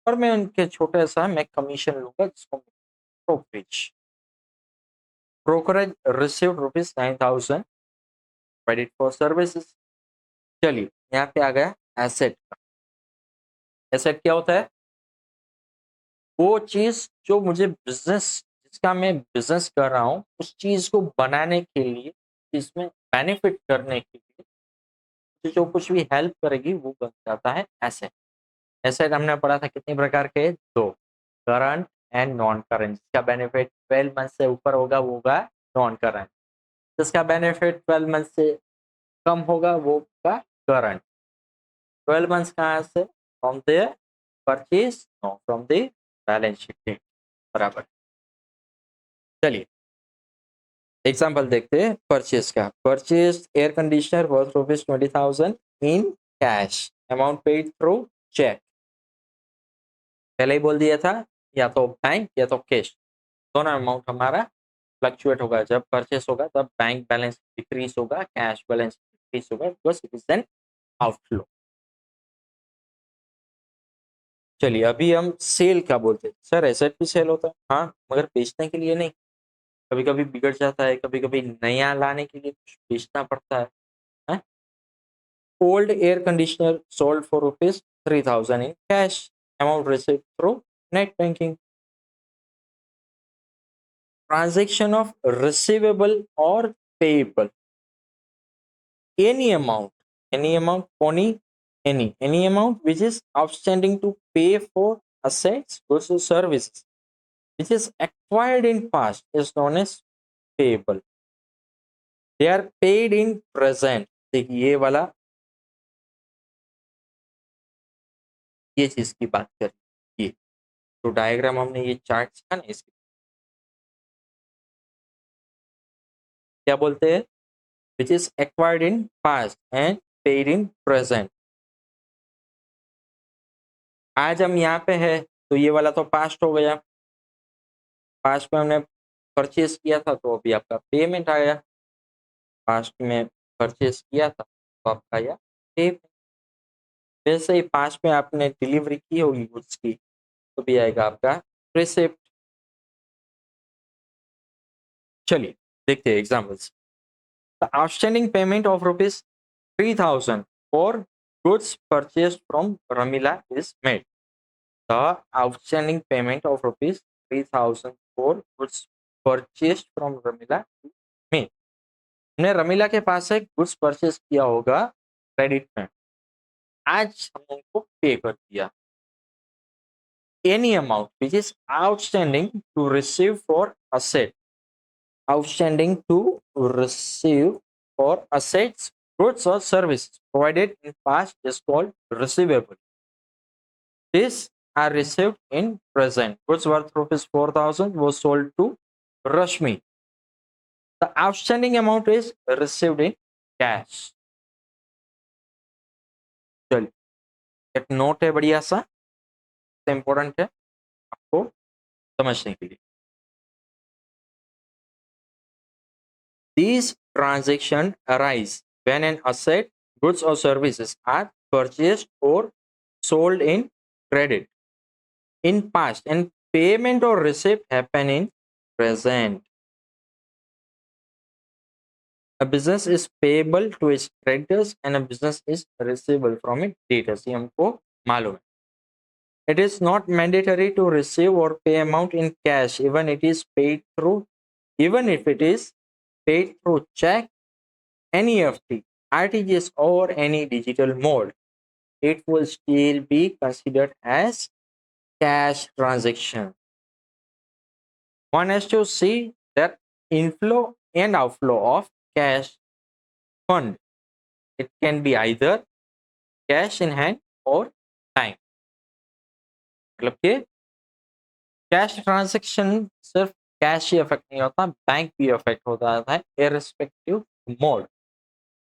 और मैं उनके छोटे सा मैं कमीशन लूंगा, जिसको brokerage. Brokerage receive ₹9,000 credit for services. चलिए, यहाँ पे आ गया एसेट का। एसेट क्या होता है? वो चीज जो मुझे जिसका मैं बिजनेस कर रहा हूँ, उस चीज को बनाने के लिए, इसमें बेनिफिट करने के लिए जो कुछ भी हेल्प करेगी वो बन जाता है एसेट। एसेट हमने पढ़ा था कितने प्रकार के? दो, करंट एंड नॉन करंट। जिसका बेनिफिट 12 मंथ से ऊपर होगा वो होगा नॉन करंट, जिसका बेनिफिट 12 मंथ से कम होगा वो होगा करंट। 12 मंथ्स कहाँ से? From the purchase, no, from the balance sheet. बराबर। चलिए, एग्जाम्पल देखते हैं परचेज का। Purchase air conditioner worth ₹20,000 in cash, amount paid through cheque. पहले ही बोल दिया था, या तो बैंक या तो कैश, दोनों अमाउंट हमारा फ्लक्चुएट होगा। जब परचेस होगा तब बैंक बैलेंस डिक्रीज होगा, कैश बैलेंस डिक्रीज होगा, because it is an outflow. चलिए, अभी हम सेल का बोलते हैं। सर एसेट भी सेल होता है, हाँ, मगर बेचने के लिए नहीं। कभी कभी बिगड़ जाता है, कभी कभी नया लाने के लिए कुछ बेचना पड़ता है? Old air conditioner sold for ₹3,000 in cash, amount received through net banking. Transaction of receivable or payable, any amount, any amount which is outstanding to pay for assets versus services which is acquired in past is known as payable. They are paid in present. देखिए, ये वाला, ये चीज की बात करें, ये तो डायग्राम हमने ये चार्ट था ना, इसकी क्या बोलते हैं? which is acquired in past and paid in present. आज हम यहाँ पे है तो ये वाला तो पास्ट हो गया, पास्ट में हमने परचेज किया था तो अभी आपका पेमेंट आया। पास्ट में परचेज किया था तो आपका आया पेमेंट। वैसे ही पास्ट में आपने डिलीवरी की होगी गुड्स की तो भी आएगा आपका रिसिप्ट। चलिए, देखते हैं examples. The outstanding payment of ₹3,000 for goods purchase from Ramila is made. The outstanding payment of ₹3,000 for goods purchase from Ramila made. हमने रमीला के पास से गुड्स परचेज किया होगा क्रेडिट में, आज हमने उनको पे कर दिया। Any amount which is outstanding to receive for asset, outstanding to receive for assets, goods or services provided in past is called receivable. These are received in present. Goods worth ₹4,000 was sold to Rashmi. The outstanding amount is received in cash. चलिए, एक note है बढ़िया सा, important है आपको समझने के लिए। These transactions arise when an asset, goods or services are purchased or sold in credit in past and payment or receipt happen in present. A business is payable to its creditors and a business is receivable from its debtors. ये हमको मालूम है. It is not mandatory to receive or pay amount in cash even if it is paid through check, NEFT, RTGS or any digital mode. It will still be considered as cash transaction. One has to see that inflow and outflow of cash fund. It can be either cash in hand or time. मतलब कि cash transaction सिर्फ cash ही affect नहीं होता, bank भी affect होता है irrespective mode.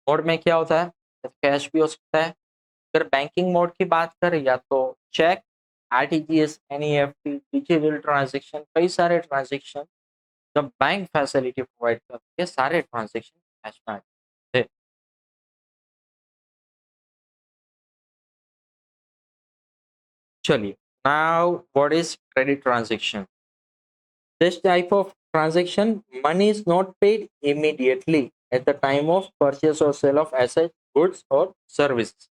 Mode में क्या होता है, कैश भी हो सकता है. अगर बैंकिंग मोड की बात करें या तो cheque, RTGS, NEFT, digital transaction, कई सारे ट्रांजेक्शन जब बैंक फैसिलिटी प्रोवाइड करती है सारे ट्रांजेक्शन कैश में आते हैं. चलिए, now what is credit transaction. This type of transaction, money is not paid immediately at the time of purchase or sale of assets, goods, or services.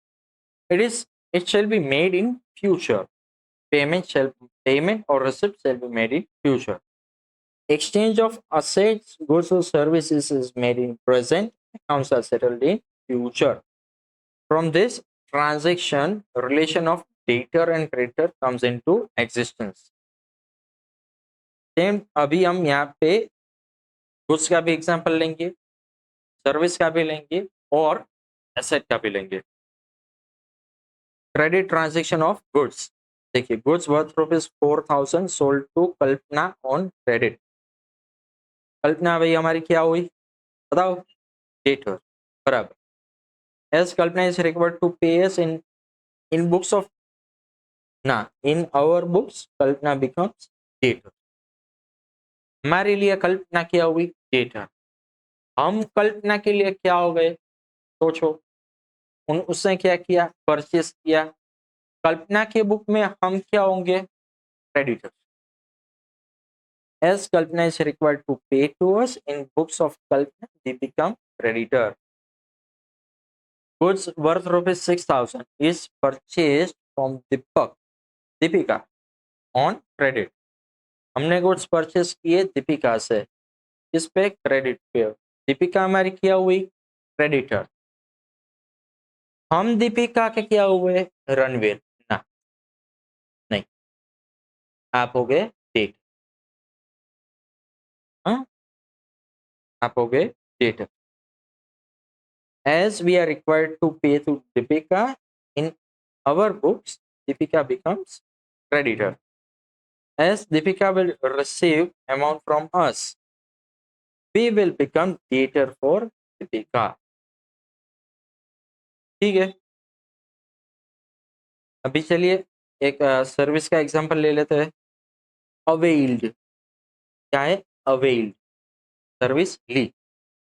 It shall be made in future. Payment or receipt shall be made in future. Exchange of assets, goods, or services is made in present. Accounts are settled in future. From this transaction, relation of debtor and creditor comes into existence. Same अभी हम यहाँ पे goods का भी example लेंगे, service का भी लेंगे और एसेट का भी लेंगे. Credit transaction of goods. देखिए, goods worth ₹4,000 sold to Kalpana on credit. Kalpana भाई हमारी क्या हुई बताओ, डेटर, बराबर. As Kalpana is required to pay us in books of ना in our books, Kalpana becomes debtor. हमारे लिए कल्पना क्या हुई, डेटर. हम कल्पना के लिए क्या हो गए, सोचो. उसने क्या किया, परचेस किया. कल्पना के बुक में हम क्या होंगे, creditor. As Kalpana is required to pay to us in books of Kalpana, they become creditor. Goods worth ₹6,000 is purchased from Deepika on credit. हमने गुड्स परचेस किए दीपिका से, इस पे क्रेडिट पे. दीपिका हमारी क्या हुई, क्रेडिटर. हम दीपिका के क्या हुए, रणवीर. ना, नहीं, आप हो गए डेट. हाँ, आप हो गए debtor. As we are required to pay to Deepika in our books, Deepika becomes creditor. As Deepika will receive amount from us, we will become debtor for Deepika. ठीक है. अभी चलिए एक सर्विस का एग्जांपल ले लेते हैं. अवेल्ड. क्या है, अवेल्ड सर्विस ली.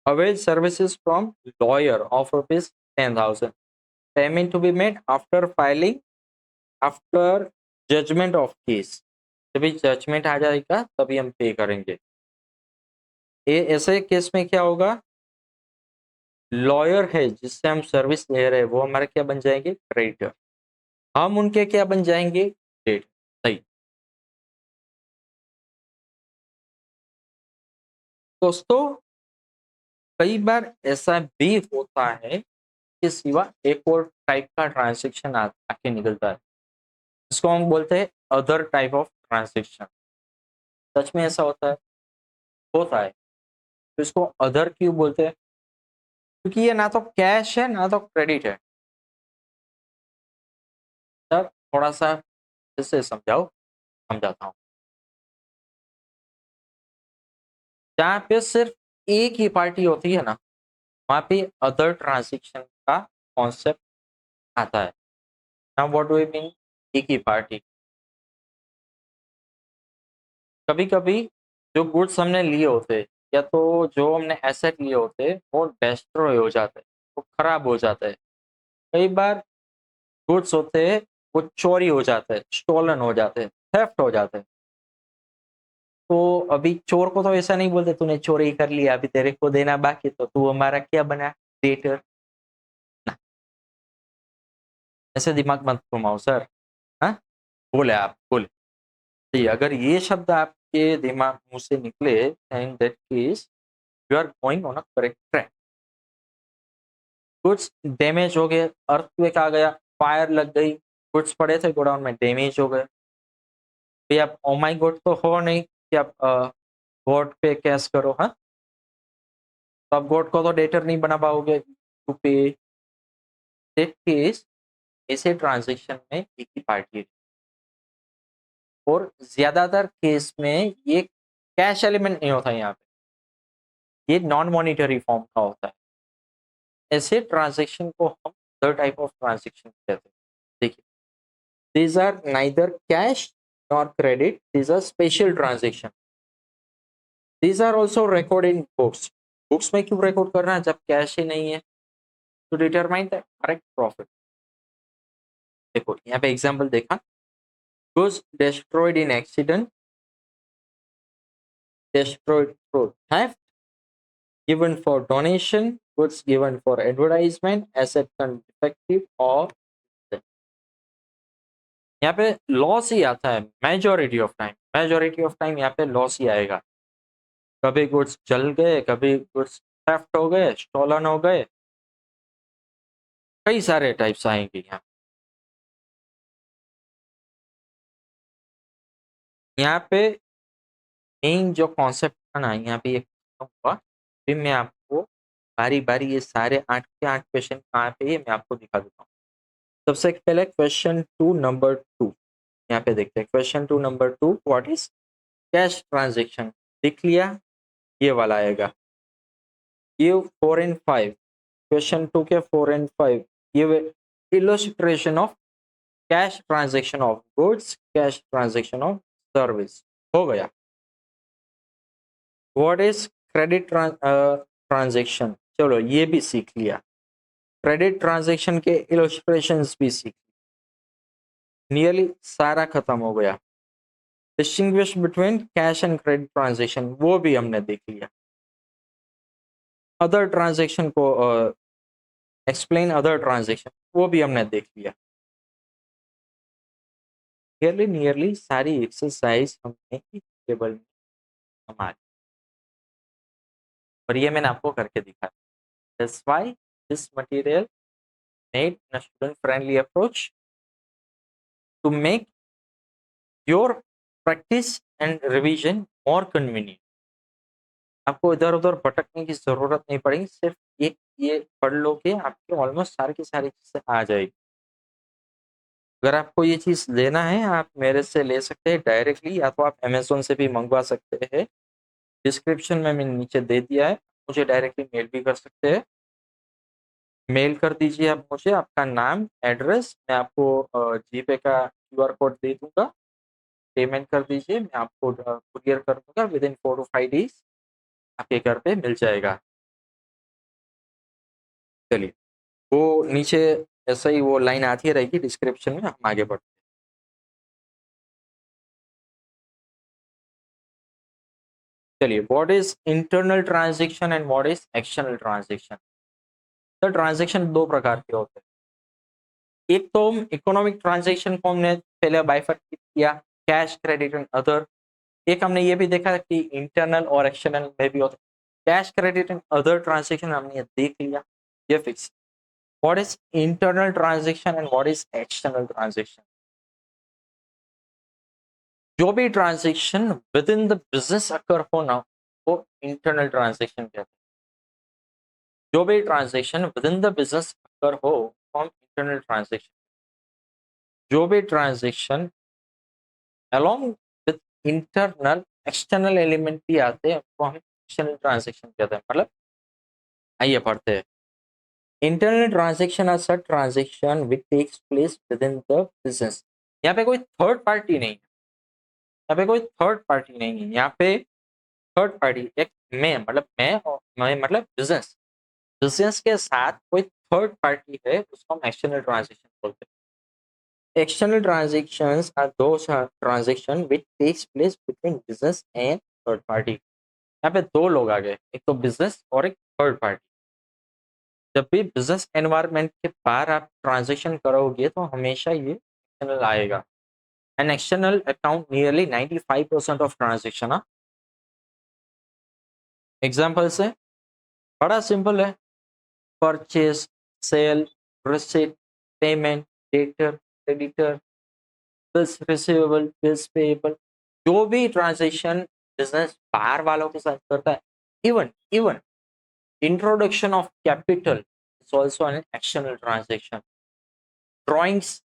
Availed services from lawyer of ₹10,000. Payment to be made after judgment of case. जब जजमेंट आ जाएगा तभी हम पे करेंगे. ये ऐसे केस में क्या होगा, लॉयर है जिससे हम सर्विस ले रहे हैं वो हमारे क्या बन जाएंगे, क्रेडिटर. हम उनके क्या बन जाएंगे, डेट. सही. दोस्तों, कई बार ऐसा भी होता है कि सिवा एक और टाइप का ट्रांजेक्शन आके निकलता है, इसको हम बोलते हैं अदर टाइप ऑफ ट्रांजेक्शन. सच में ऐसा होता है. तो इसको अदर क्यों बोलते हैं, क्योंकि ये ना तो कैश है ना तो क्रेडिट है. सर थोड़ा सा इससे समझाता हूँ. जहाँ पे सिर्फ एक ही पार्टी होती है ना, वहाँ पे अदर ट्रांजेक्शन का कॉन्सेप्ट आता है. Now what do you mean एक ही पार्टी. कभी कभी जो गुड्स हमने लिए होते या तो जो हमने एसेट लिए होते वो डिस्ट्रॉय हो जाते, वो खराब हो जाते हैं. कई बार गुड्स होते हैं वो चोरी हो जाते हैं, स्टोलन हो जाते हैं, थेफ्ट हो जाते हैं. तो अभी चोर को तो ऐसा नहीं बोलते तूने चोरी कर लिया अभी तेरे को देना बाकी तो तू हमारा क्या बना, डेटर. ऐसे दिमाग मत घुमाओ सर। हाँ, बोले आप बोले। तो अगर ये शब्द आपके दिमाग मुंह से निकले, in that case you are going on a correct track. कुछ डैमेज हो गए, अर्थक्वेक आ गया, फायर लग गई, गुड्स पड़े थे गोडाउन में, डैमेज हो गए। भाई आप ओ माई गॉड तो हो नहीं कि आप गॉड पे कैश करो। हाँ, तो आप गॉड को तो डेटर नहीं बना पाओगे टू पे। दैट केस ऐसे ट्रांजेक्शन में एक ही पार्टी है, और ज्यादातर केस में ये कैश एलिमेंट नहीं होता यहाँ पे, ये नॉन मॉनिटरी फॉर्म का होता है। ऐसे ट्रांजेक्शन को हम अदर टाइप ऑफ ट्रांजेक्शन कहते हैं। देखिए, these are neither cash nor credit, these are special transaction, these are also recorded in books। Books में क्यों रिकॉर्ड करना है जब कैश ही नहीं है? To determine the correct profit. देखो यहाँ पे एग्जांपल देखा, goods destroyed in accident, destroyed through theft, given for donation, goods given for advertisement, asset turned defective or यहाँ पे लॉस ही आता है majority of time. Majority of time यहाँ पे लॉस ही आएगा। कभी गुड्स जल गए, कभी गुड्स थेफ्ट हो गए, स्टोलन हो गए, कई सारे टाइप्स आएंगे यहाँ। यहाँ पे मेन जो कॉन्सेप्ट है ना, यहाँ पे ये होगा, फिर मैं आपको बारी बारी ये सारे 8 के 8 क्वेश्चन कहाँ पे है मैं आपको दिखा देता हूँ। सबसे पहले क्वेश्चन 2 नंबर 2 यहाँ पे देखते हैं। Question 2 number 2, what is cash transaction? देख लिया, ये वाला आएगा। ये 4 एंड 5, क्वेश्चन 2 के 4 एंड 5, ये illustration of cash transaction of goods, cash transaction of service हो गया। What is credit transaction? चलो ये भी सीख लिया। क्रेडिट ट्रांजेक्शन के इलस्ट्रेशंस भी सीख, नियरली सारा खत्म हो गया। Distinguish between cash and credit transaction वो भी हमने देख लिया। अदर ट्रांजेक्शन को एक्सप्लेन अदर ट्रांजेक्शन वो भी हमने देख लिया। नियरली सारी एक्सरसाइज हमने टेबल में हमारी, और ये मैंने आपको करके दिखाया। That's why this material made in a student-friendly approach to make your practice and revision more convenient। आपको इधर उधर भटकने की जरूरत नहीं पड़ेगी, सिर्फ एक ये पढ़ लो कि आपके ऑलमोस्ट सारी की सारी चीजें आ जाएगी। अगर आपको ये चीज लेना है आप मेरे से ले सकते हैं डायरेक्टली, या तो आप अमेजोन से भी मंगवा सकते हैं। डिस्क्रिप्शन में मैंने नीचे दे दिया है, मुझे डायरेक्टली मेल भी कर सकते हैं। मेल कर दीजिए आप मुझे आपका नाम, एड्रेस, मैं आपको जीपे का क्यूआर कोड दे दूंगा, पेमेंट कर दीजिए, मैं आपको कुरियर कर दूंगा, विद इन 4 to 5 डेज आपके घर पे मिल जाएगा। चलिए, वो नीचे ऐसा ही वो लाइन आती रहेगी डिस्क्रिप्शन में, हम आगे बढ़ते हैं। चलिए, what is internal transaction and what is external transaction? तो ट्रांजेक्शन दो प्रकार के होते हैं। एक तो इकोनॉमिक ट्रांजेक्शन को हमने पहले बाइफरकेट किया, कैश, क्रेडिट एंड अदर। एक हमने ये भी देखा कि इंटरनल और एक्सटर्नल में भी होता है। Cash, credit and other transaction हमने ये देख लिया, ये फिक्स। What is internal transaction and what is external transaction? जो भी transaction within the business occur हो ना, वो इंटरनल ट्रांजेक्शन कहते हैं। जो भी transaction within the business occur हो, वो हम इंटरनल ट्रांजेक्शन। जो भी transaction along with internal external element भी आते हैं, वो हम एक्सटर्नल ट्रांजेक्शन कहते हैं। मतलब आइए पढ़ते हैं। Internal transaction are such transaction which takes place within the business. यहाँ पे कोई थर्ड पार्टी नहीं है, यहाँ पे कोई थर्ड पार्टी नहीं है। यहाँ पे थर्ड पार्टी एक मैं, मतलब मैं, और मैं मतलब बिजनेस, बिजनेस के साथ कोई थर्ड पार्टी है, उसको हम एक्सटर्नल ट्रांजेक्शन बोलते हैं। External transactions are those transaction which takes place between business and third party। यहाँ पे दो लोग आ गए, एक तो बिजनेस और एक थर्ड पार्टी। जब भी बिजनेस एनवायरनमेंट के बाहर आप ट्रांजेक्शन करोगे तो हमेशा ये एक्सटर्नल आएगा। An external account nearly 95% of transaction. Example से बड़ा सिंपल है, purchase, sale, receipt, payment, debtor, creditor, bills receivable, bills payable, जो भी ट्रांजेक्शन बिजनेस बाहर वालों के साथ करता है, even even introduction of capital is also an external transaction. Drawings,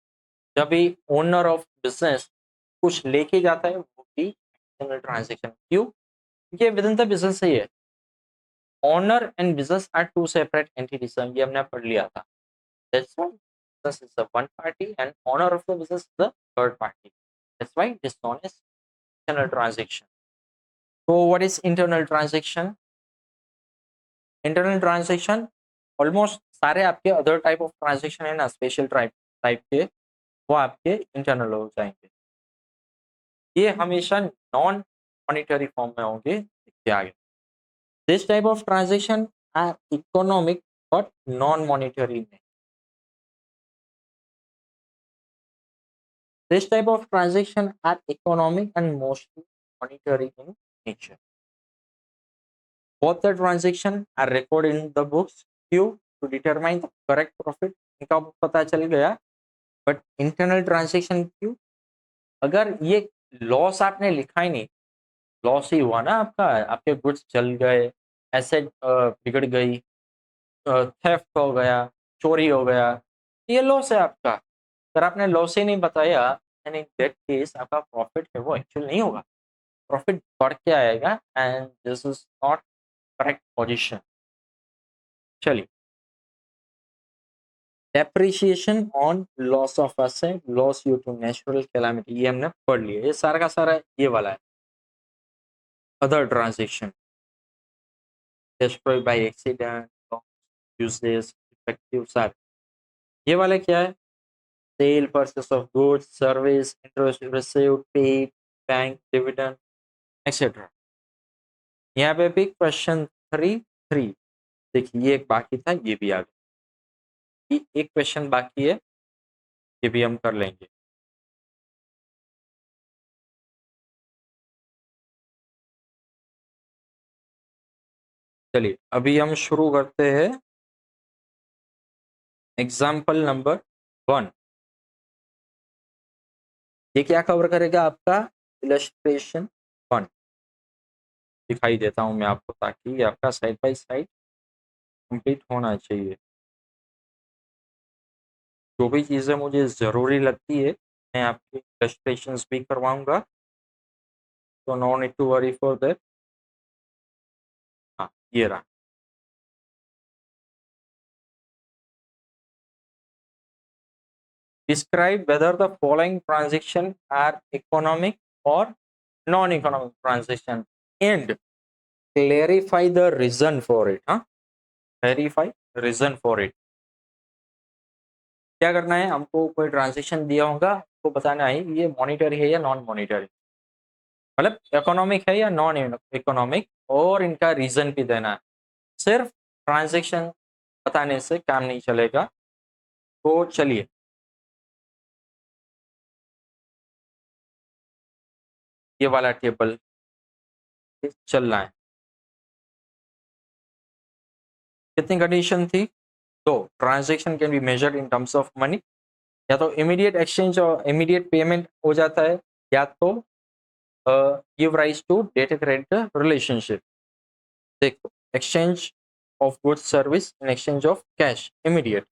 जब भी ओनर ऑफ बिजनेस कुछ लेके जाता है वो भी एक्सटर्नल ट्रांजेक्शन। क्यों? क्योंकि विद इन द बिजनेस ही है। Owner and business are two separate entities, ये हमने पढ़ लिया था। That's why business is the one party and owner of the business is the third party. That's why it is known as external transaction. तो what is internal transaction? Internal transaction almost सारे आपके other type of transaction है ना, special type type के, वो आपके internal हो जाएंगे। ये हमेशा नॉन मॉनिटरी फॉर्म में होंगे। इसके आगे this type of transaction are economic but non monetary. This type of transaction are economic and mostly monetary in nature. Both the transaction are recorded in the books queue to determine the correct profit, इनका पता चल गया। But internal transaction Q, अगर ये loss आपने लिखा ही नहीं, loss ही हुआ ना आपका, आपके गुड्स चल गए, एसेट बिगड़ गई, थेफ्ट हो गया, चोरी हो गया, ये लॉस है आपका। अगर आपने लॉस ही नहीं बताया, एंड इन दैट केस आपका प्रॉफिट है वो एक्चुअल नहीं होगा, प्रॉफिट बढ़ के आएगा and this is not correct position. चलिए, depreciation on loss of asset, loss due to natural calamity, ये हमने पढ़ लिया। ये सारा का सारा ये वाला है। Other transaction, destroy by accident, usage, effective sir, ये वाले क्या है? Sale, purchase of goods, service, interest received, paid, bank dividend, etcetera. यहाँ पे भी क्वेश्चन 3 देखिए, ये एक बाकी था, ये भी आ गया। एक क्वेश्चन बाकी है, ये भी हम कर लेंगे। चलिए अभी हम शुरू करते हैं एग्जाम्पल नंबर 1। ये क्या कवर करेगा? आपका इलस्ट्रेशन 1 दिखाई देता हूं मैं आपको, ताकि ये आपका साइड बाय साइड कंप्लीट होना चाहिए। जो भी चीज़ें मुझे ज़रूरी लगती है मैं आपकी इलस्ट्रेशंस भी करवाऊंगा, तो no need to worry for that. हाँ, ये रहा। Describe whether the following transaction are economic और non economic transaction and clarify the reason for it. हाँ, क्लेरिफाई रीजन फॉर इट। क्या करना है? हमको कोई ट्रांजेक्शन दिया होगा, आपको बताना है ये मॉनिटरी है या नॉन मॉनिटरी, मतलब इकोनॉमिक है या नॉन इकोनॉमिक, और इनका रीजन भी देना है। सिर्फ ट्रांजेक्शन बताने से काम नहीं चलेगा। तो चलिए, ये वाला टेबल चलना है। कितनी कंडीशन थी? तो transaction can be measured in terms of money, या तो इमीडिएट एक्सचेंज और इमीडिएट पेमेंट हो जाता है, या तो give rise to debtor credit relationship. देखो, exchange of goods service in exchange of cash immediate,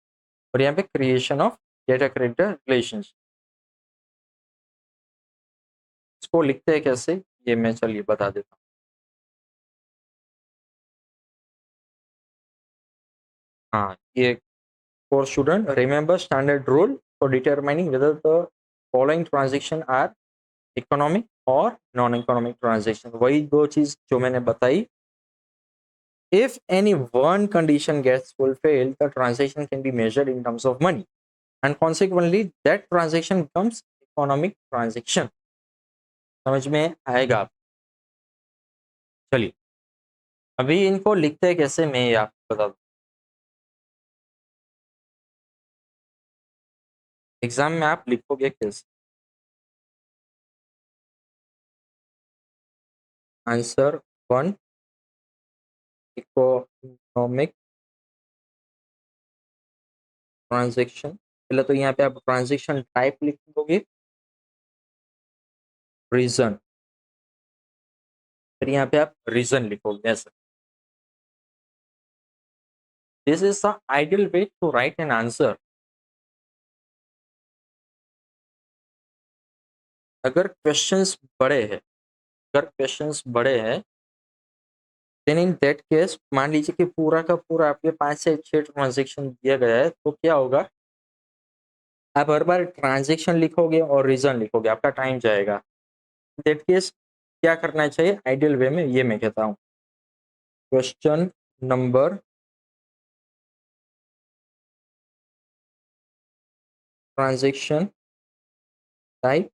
और यहाँ पे creation of debtor credit relationship. इसको लिखते हैं कैसे, ये मैं चलिए बता देता हूँ। हाँ, ये for student remember standard rule for determining whether the following transaction are economic or non-economic transaction। वही दो चीज जो मैंने बताई। If any one condition gets fulfilled, the transaction can be measured in terms of money, and consequently that transaction becomes economic transaction। समझ में आएगा आप? चलिए, अभी इनको लिखते हैं कैसे, मैं ये आपको बता दूं। एग्जाम में आप लिखोगे कैसे? Answer 1, economic transaction. पहले तो यहाँ पे आप ट्रांजैक्शन टाइप लिखोगे, रीजन, फिर यहाँ पे आप रीजन लिखोगे ऐसे। This is the ideal way to write an answer. अगर क्वेश्चंस बड़े हैं, अगर क्वेश्चंस बड़े हैं, देन इन दैट केस मान लीजिए कि पूरा का पूरा आपके 5 से 6 ट्रांजेक्शन दिया गया है, तो क्या होगा, आप हर बार ट्रांजेक्शन लिखोगे और रीजन लिखोगे, आपका टाइम जाएगा। दैट केस क्या करना चाहिए आइडियल वे में, ये मैं कहता हूँ। Question number, transaction type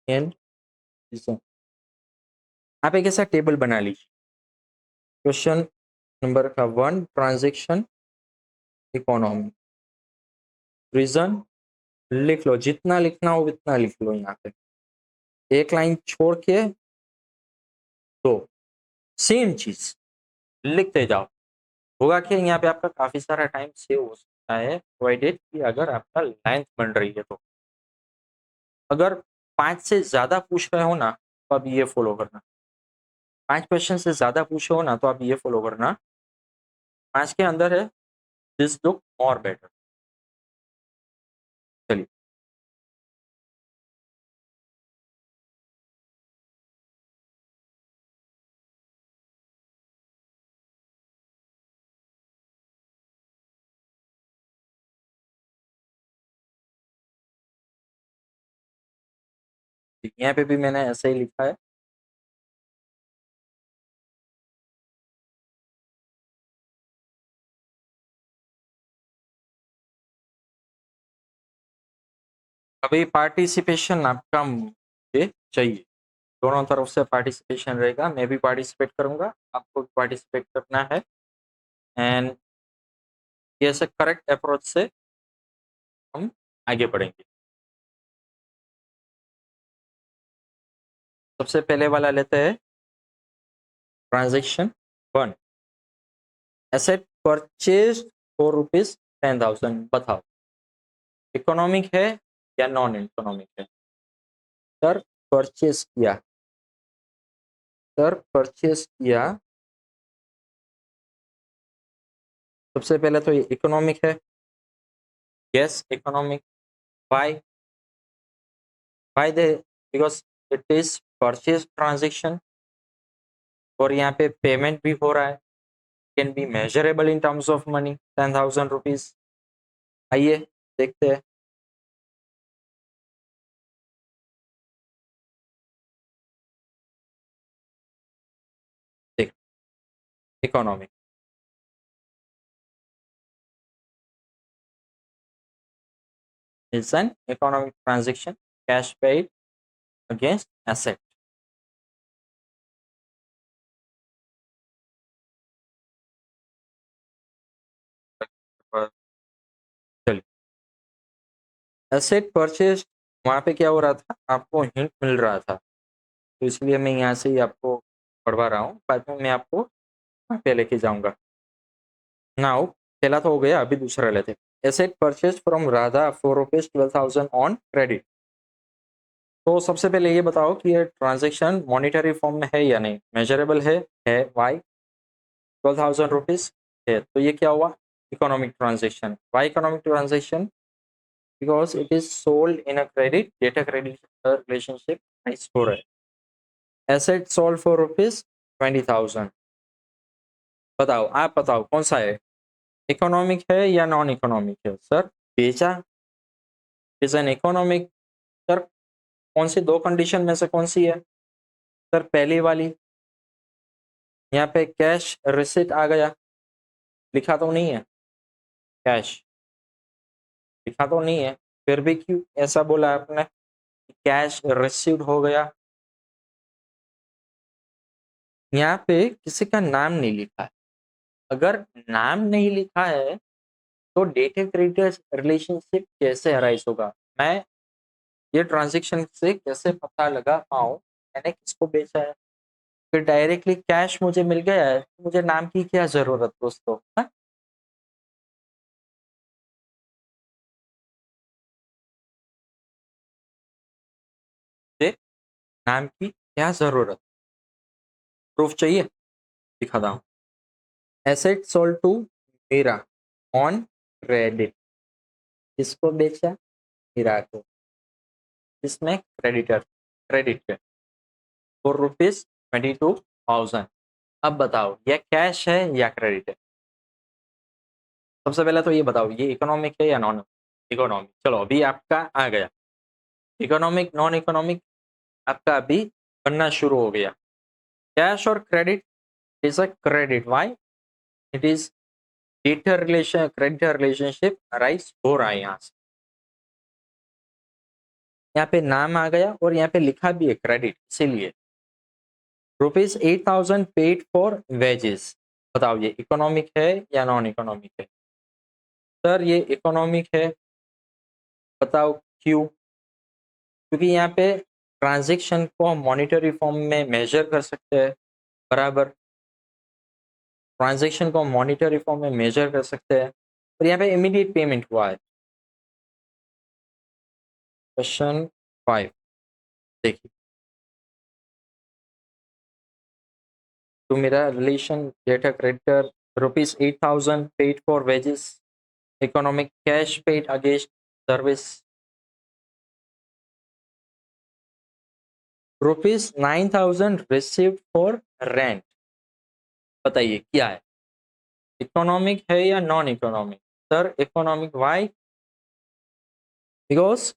and reason. आप एक ऐसा टेबल बना लीजिए। क्वेश्चन नंबर का 1 ट्रांजेक्शन इकोनॉमी, रीजन लिख लो, जितना लिखना हो उतना लिख लो। यहाँ पे एक लाइन छोड़ के दो, सेम चीज लिखते जाओ। होगा कि यहाँ पे आपका काफी सारा टाइम सेव हो सकता है, प्रोवाइडेड कि अगर आपका लेंथ बन रही है तो। अगर 5 से ज्यादा पूछ रहे हो ना, तो आप ये फॉलो करना। 5 क्वेश्चन से ज्यादा पूछे हो ना, तो आप ये फॉलो करना। 5 के अंदर है दिस लुक और बेटर। चलिए, यहाँ पे भी मैंने ऐसा ही लिखा है। अभी पार्टिसिपेशन आपका मुझे चाहिए, दोनों तरफ से पार्टिसिपेशन रहेगा। मैं भी पार्टिसिपेट करूंगा, आपको भी पार्टिसिपेट करना है। एंड ये से करेक्ट अप्रोच से हम आगे बढ़ेंगे। सबसे पहले वाला लेते हैं, ट्रांजेक्शन 1, एसेट परचेज फॉर ₹10,000। बताओ इकोनॉमिक है या नॉन इकोनॉमिक है? सर परचेज किया, सर परचेज किया। सबसे पहले तो ये इकोनॉमिक है। Yes economic. Why? Why they? Because it is purchase transaction, और यहाँ पे पेमेंट भी हो रहा है, can be measurable in terms of money, ₹10,000। आइए देखते हैं। देख, economic is an economic transaction, cash paid against asset। चलिए, एसेट परचेज, वहां पे क्या हो रहा था, आपको हिंट मिल रहा था, तो इसलिए मैं यहाँ से ही आपको पढ़वा रहा हूँ, बाद में मैं आपको वहाँ पे लेके जाऊंगा। नाउ पहला तो हो गया, अभी दूसरा लेते। Asset purchase from Radha for ₹12,000 on credit. तो सबसे पहले ये बताओ कि ये ट्रांजेक्शन मॉनिटरी फॉर्म में है या नहीं, मेजरेबल है। वाई? ₹12,000 है, तो ये क्या हुआ, economic transaction. Why economic transaction? Because it is sold in a credit, data credit relationship price हो रहा है। Asset sold for ₹20,000। बताओ, आप बताओ कौन सा है, इकोनॉमिक है या नॉन इकोनॉमिक है? सर बेचा इज एन इकोनॉमिक। सर कौन सी दो कंडीशन में से कौन सी है? सर पहली वाली। यहाँ पे कैश रिसिट आ गया, लिखा तो नहीं है कैश, लिखा तो नहीं है, फिर भी क्यों ऐसा बोला आपने, कैश रिसीव्ड हो गया? यहाँ पे किसी का नाम नहीं लिखा है। अगर नाम नहीं लिखा है तो डेटर क्रेडिटर रिलेशनशिप कैसे अराइज होगा, मैं ये ट्रांजेक्शन से कैसे पता लगा पाऊँ मैंने किसको बेचा है, फिर डायरेक्टली कैश मुझे मिल गया है, मुझे नाम की क्या जरूरत दोस्तों, हाँ? मुझे नाम की क्या जरूरत, प्रूफ चाहिए, दिखाता हूँ। Asset sold to Meera on credit, किसको बेचा, मीरा को, इसमें क्रेडिटर क्रेडिट पे ₹22,000। अब बताओ ये कैश है या क्रेडिट है, सबसे पहले तो ये बताओ ये इकोनॉमिक है या नॉन इकोनॉमिक। चलो अभी आपका आ गया, इकोनॉमिक नॉन इकोनॉमिक आपका अभी बनना शुरू हो गया। कैश और credit is a credit, why, it is debtor relation, creditor relationship arise हो रहा है यहाँ से, यहाँ पे नाम आ गया और यहाँ पे लिखा भी है क्रेडिट, इसीलिए ₹8,000 पेड फॉर वेजेस। बताओ ये इकोनॉमिक है या नॉन इकोनॉमिक है, सर ये इकोनॉमिक है, बताओ क्यों, क्योंकि यहाँ पे ट्रांजैक्शन को हम मॉनिटरी फॉर्म में मेजर कर सकते हैं, बराबर, ट्रांजैक्शन को हम मॉनिटरी फॉर्म में मेजर कर सकते हैं और यहाँ पे इमीडिएट पेमेंट हुआ है। क्वेश्चन 5 देखिए, तो मेरा relation data creditor ₹8,000 paid for wages, economic cash paid against service, ₹9,000 received for rent. बताइए क्या है, इकोनॉमिक है या non economic, sir economic, why, because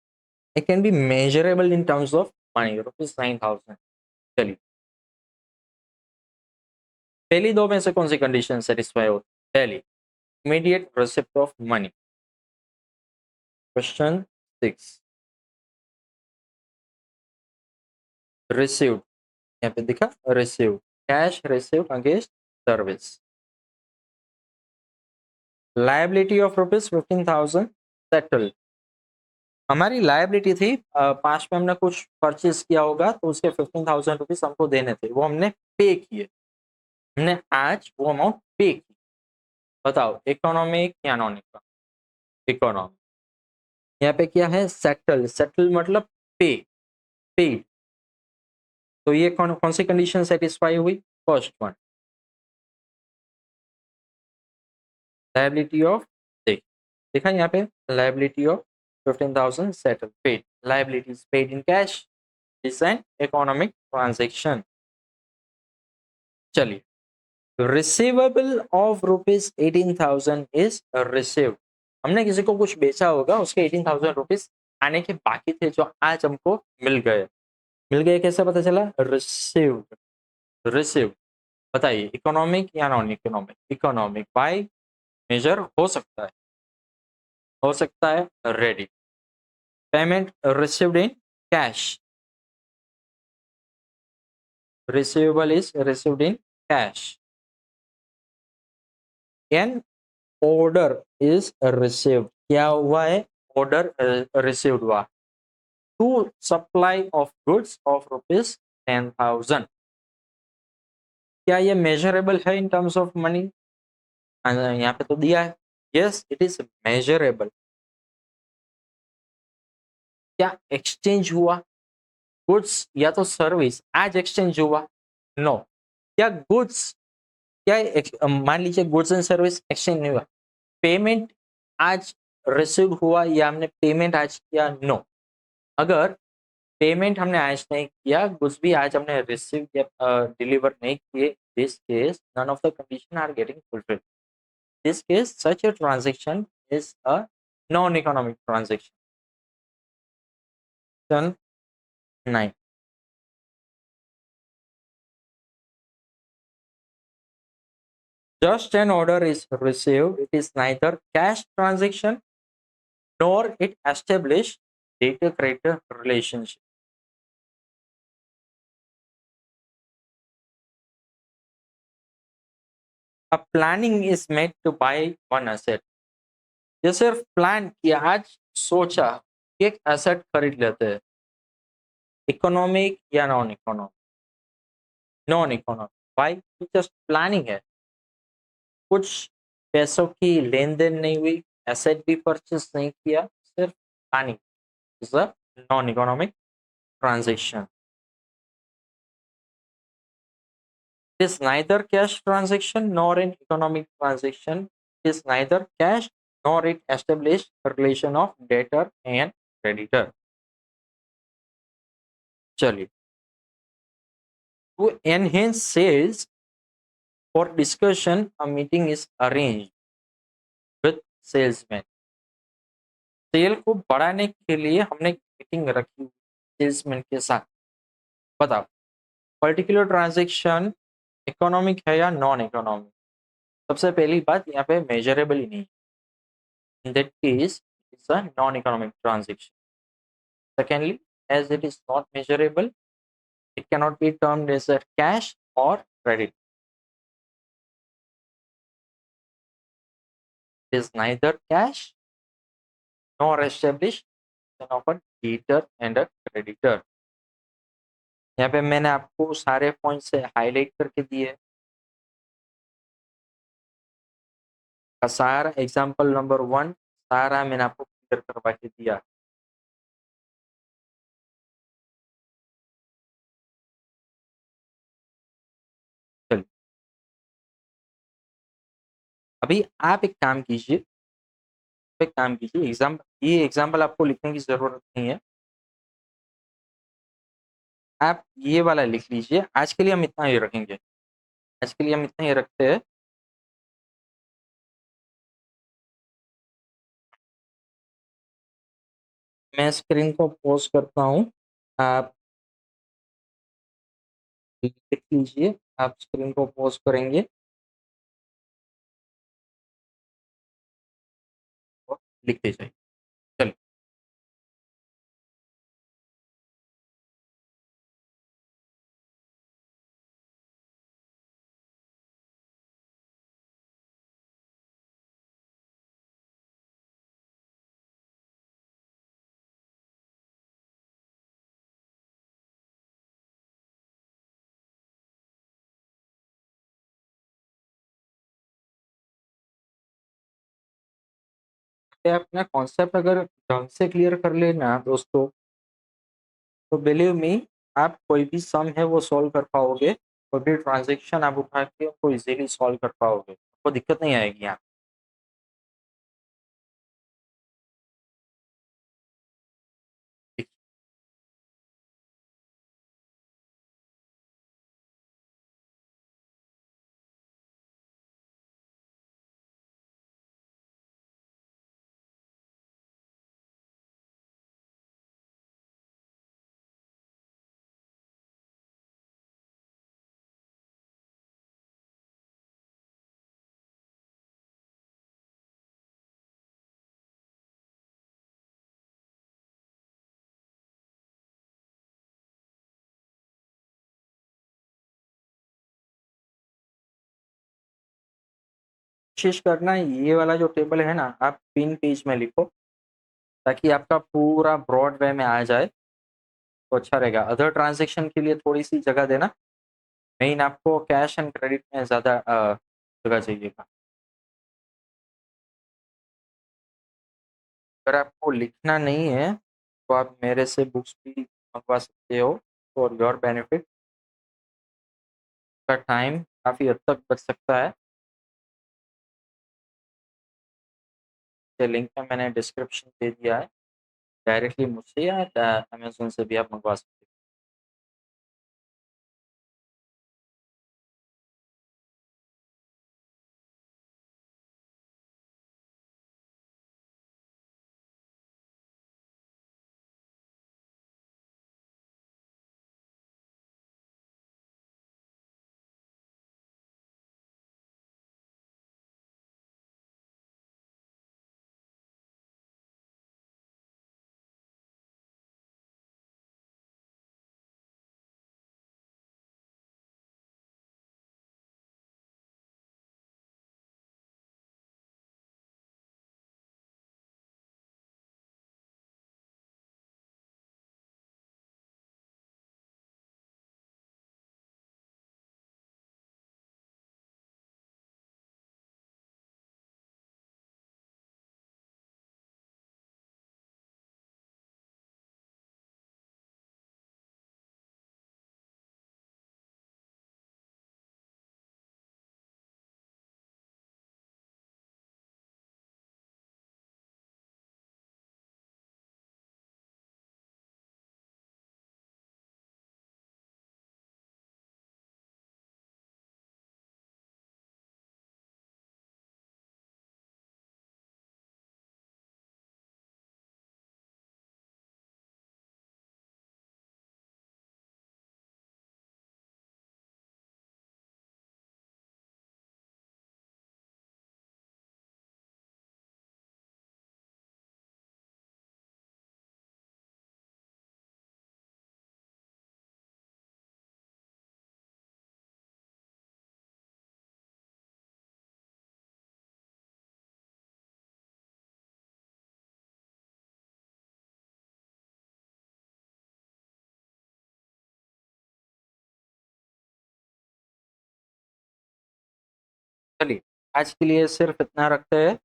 it can be measurable in terms of money, ₹9,000। चलिए पहली दो में से कौन सी कंडीशन सेटिस्फाई होती, पहली immediate receipt of money. Question 6 received, यहाँ पे दिखा received, cash received against service, liability of ₹15,000 settled, हमारी लायबिलिटी थी, पास्ट में हमने कुछ परचेज किया होगा तो उसके ₹15,000 हमको देने थे, वो हमने पे किए, हमने आज वो अमाउंट पे की। बताओ इकोनॉमिक या नॉन इकोनॉमिक, इकोनॉमिक। यहाँ पे क्या है, सेटल, सेटल मतलब पे, पेड, तो ये कौन कौन सी कंडीशन सेटिस्फाई हुई, फर्स्ट वन, लायबिलिटी ऑफ, देख देखा यहाँ पे liability of 15,000 settle paid, liabilities paid in cash is an economic transaction. चलिए रिसीवेबल ऑफ ₹18,000 इज रिसीव्ड, हमने किसी को कुछ बेचा होगा, उसके ₹18,000 आने के बाकी थे जो आज हमको मिल गए, मिल गए कैसे पता चला, रिसीव्ड, रिसीव्ड। बताइए इकोनॉमिक या non economic, economic, by major हो सकता है ready, payment received in cash, receivable is received in cash, an order is received, क्या हुआ है, ऑर्डर रिसीव्ड हुआ, to supply of goods of ₹10,000, क्या ये मेजरेबल है इन टर्म्स ऑफ मनी, यहाँ पे तो दिया है, यस इट इज मेजरेबल। क्या एक्सचेंज हुआ, गुड्स या तो सर्विस आज एक्सचेंज हुआ, नो, क्या गुड्स, क्या मान लीजिए गुड्स एंड सर्विस एक्सचेंज नहीं हुआ, पेमेंट आज रिसीव हुआ या हमने पेमेंट आज किया, नो, अगर पेमेंट हमने आज नहीं किया, गुड्स भी आज हमने रिसीव या डिलीवर नहीं किए, this case none of the condition are getting fulfilled, this case such a transaction is a non economic transaction. 9 just an order is received, it is neither cash transaction nor it establish data creditor relationship. A planning is made to buy one asset. ये सिर्फ plan किया, आज सोचा कि एक asset खरीद लेते हैं, इकोनॉमिक या नॉन इकोनॉमिक? Non economic. भाई जस्ट प्लानिंग है, कुछ पैसों की लेन देन नहीं हुई, एसेट भी परचेस नहीं किया, सिर्फ planning is a non economic transaction. It is neither cash transaction nor an economic transaction. It is neither cash nor it established a relation of debtor and creditor. चलिए, to enhance sales, for discussion a meeting is arranged with salesman. Sale को बढ़ाने के लिए हमने meeting रखी salesman के साथ। बताओ, पर्टिकुलर ट्रांजेक्शन इकोनॉमिक है या नॉन इकोनॉमिक? सबसे पहली बात, यहाँ पे मेजरेबल ही नहीं, इन that case it's a non economic transaction. Secondly, as it is not measurable, it cannot be termed as a cash or credit. It is neither cash nor established of a debtor and a creditor. यहाँ पे मैंने आपको सारे points से highlight करके दिए, सारा example number 1 सारा मैंने आपको क्लियर करवा के दिया। चलिए, अभी आप एक काम कीजिए, ये एग्जाम्पल आपको लिखने की जरूरत नहीं है, आप ये वाला लिख लीजिए। आज के लिए हम इतना ही रखेंगे, आज के लिए हम इतना ही रखते हैं। मैं स्क्रीन को पॉज करता हूँ, आप लिख लीजिए, आप स्क्रीन को पॉज करेंगे और लिखते जाइए। चलिए, अपना कॉन्सेप्ट अगर ढंग से क्लियर कर लेना दोस्तों, तो बिलीव मी, आप कोई भी सम है वो सॉल्व कर पाओगे, कोई भी ट्रांजेक्शन आप उठा के उसको इजीली सॉल्व कर पाओगे, आपको दिक्कत नहीं आएगी यहाँ। कोशिश करना ये वाला जो टेबल है ना, आप पिन पेज में लिखो ताकि आपका पूरा ब्रॉड वे में आ जाए, तो अच्छा रहेगा। अदर ट्रांजेक्शन के लिए थोड़ी सी जगह देना, मेन आपको कैश एंड क्रेडिट में ज़्यादा जगह चाहिएगा। अगर आपको लिखना नहीं है तो आप मेरे से बुक्स भी मंगवा सकते हो फॉर योर बेनिफिट, का टाइम काफ़ी हद तक बच सकता है। ये लिंक में मैंने डिस्क्रिप्शन दे दिया है, डायरेक्टली मुझसे या अमेजोन से भी आप मंगवा सकते हो। चलिए आज के लिए सिर्फ इतना रखते हैं।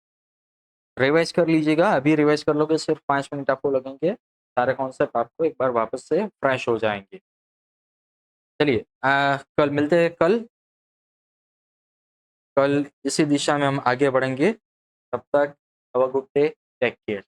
रिवाइज कर लीजिएगा, अभी रिवाइज कर लोगे सिर्फ 5 मिनट आपको लगेंगे, सारे कॉन्सेप्ट आपको एक बार वापस से फ्रेश हो जाएंगे। चलिए कल मिलते हैं। कल इसी दिशा में हम आगे बढ़ेंगे। तब तक have a good day, take care.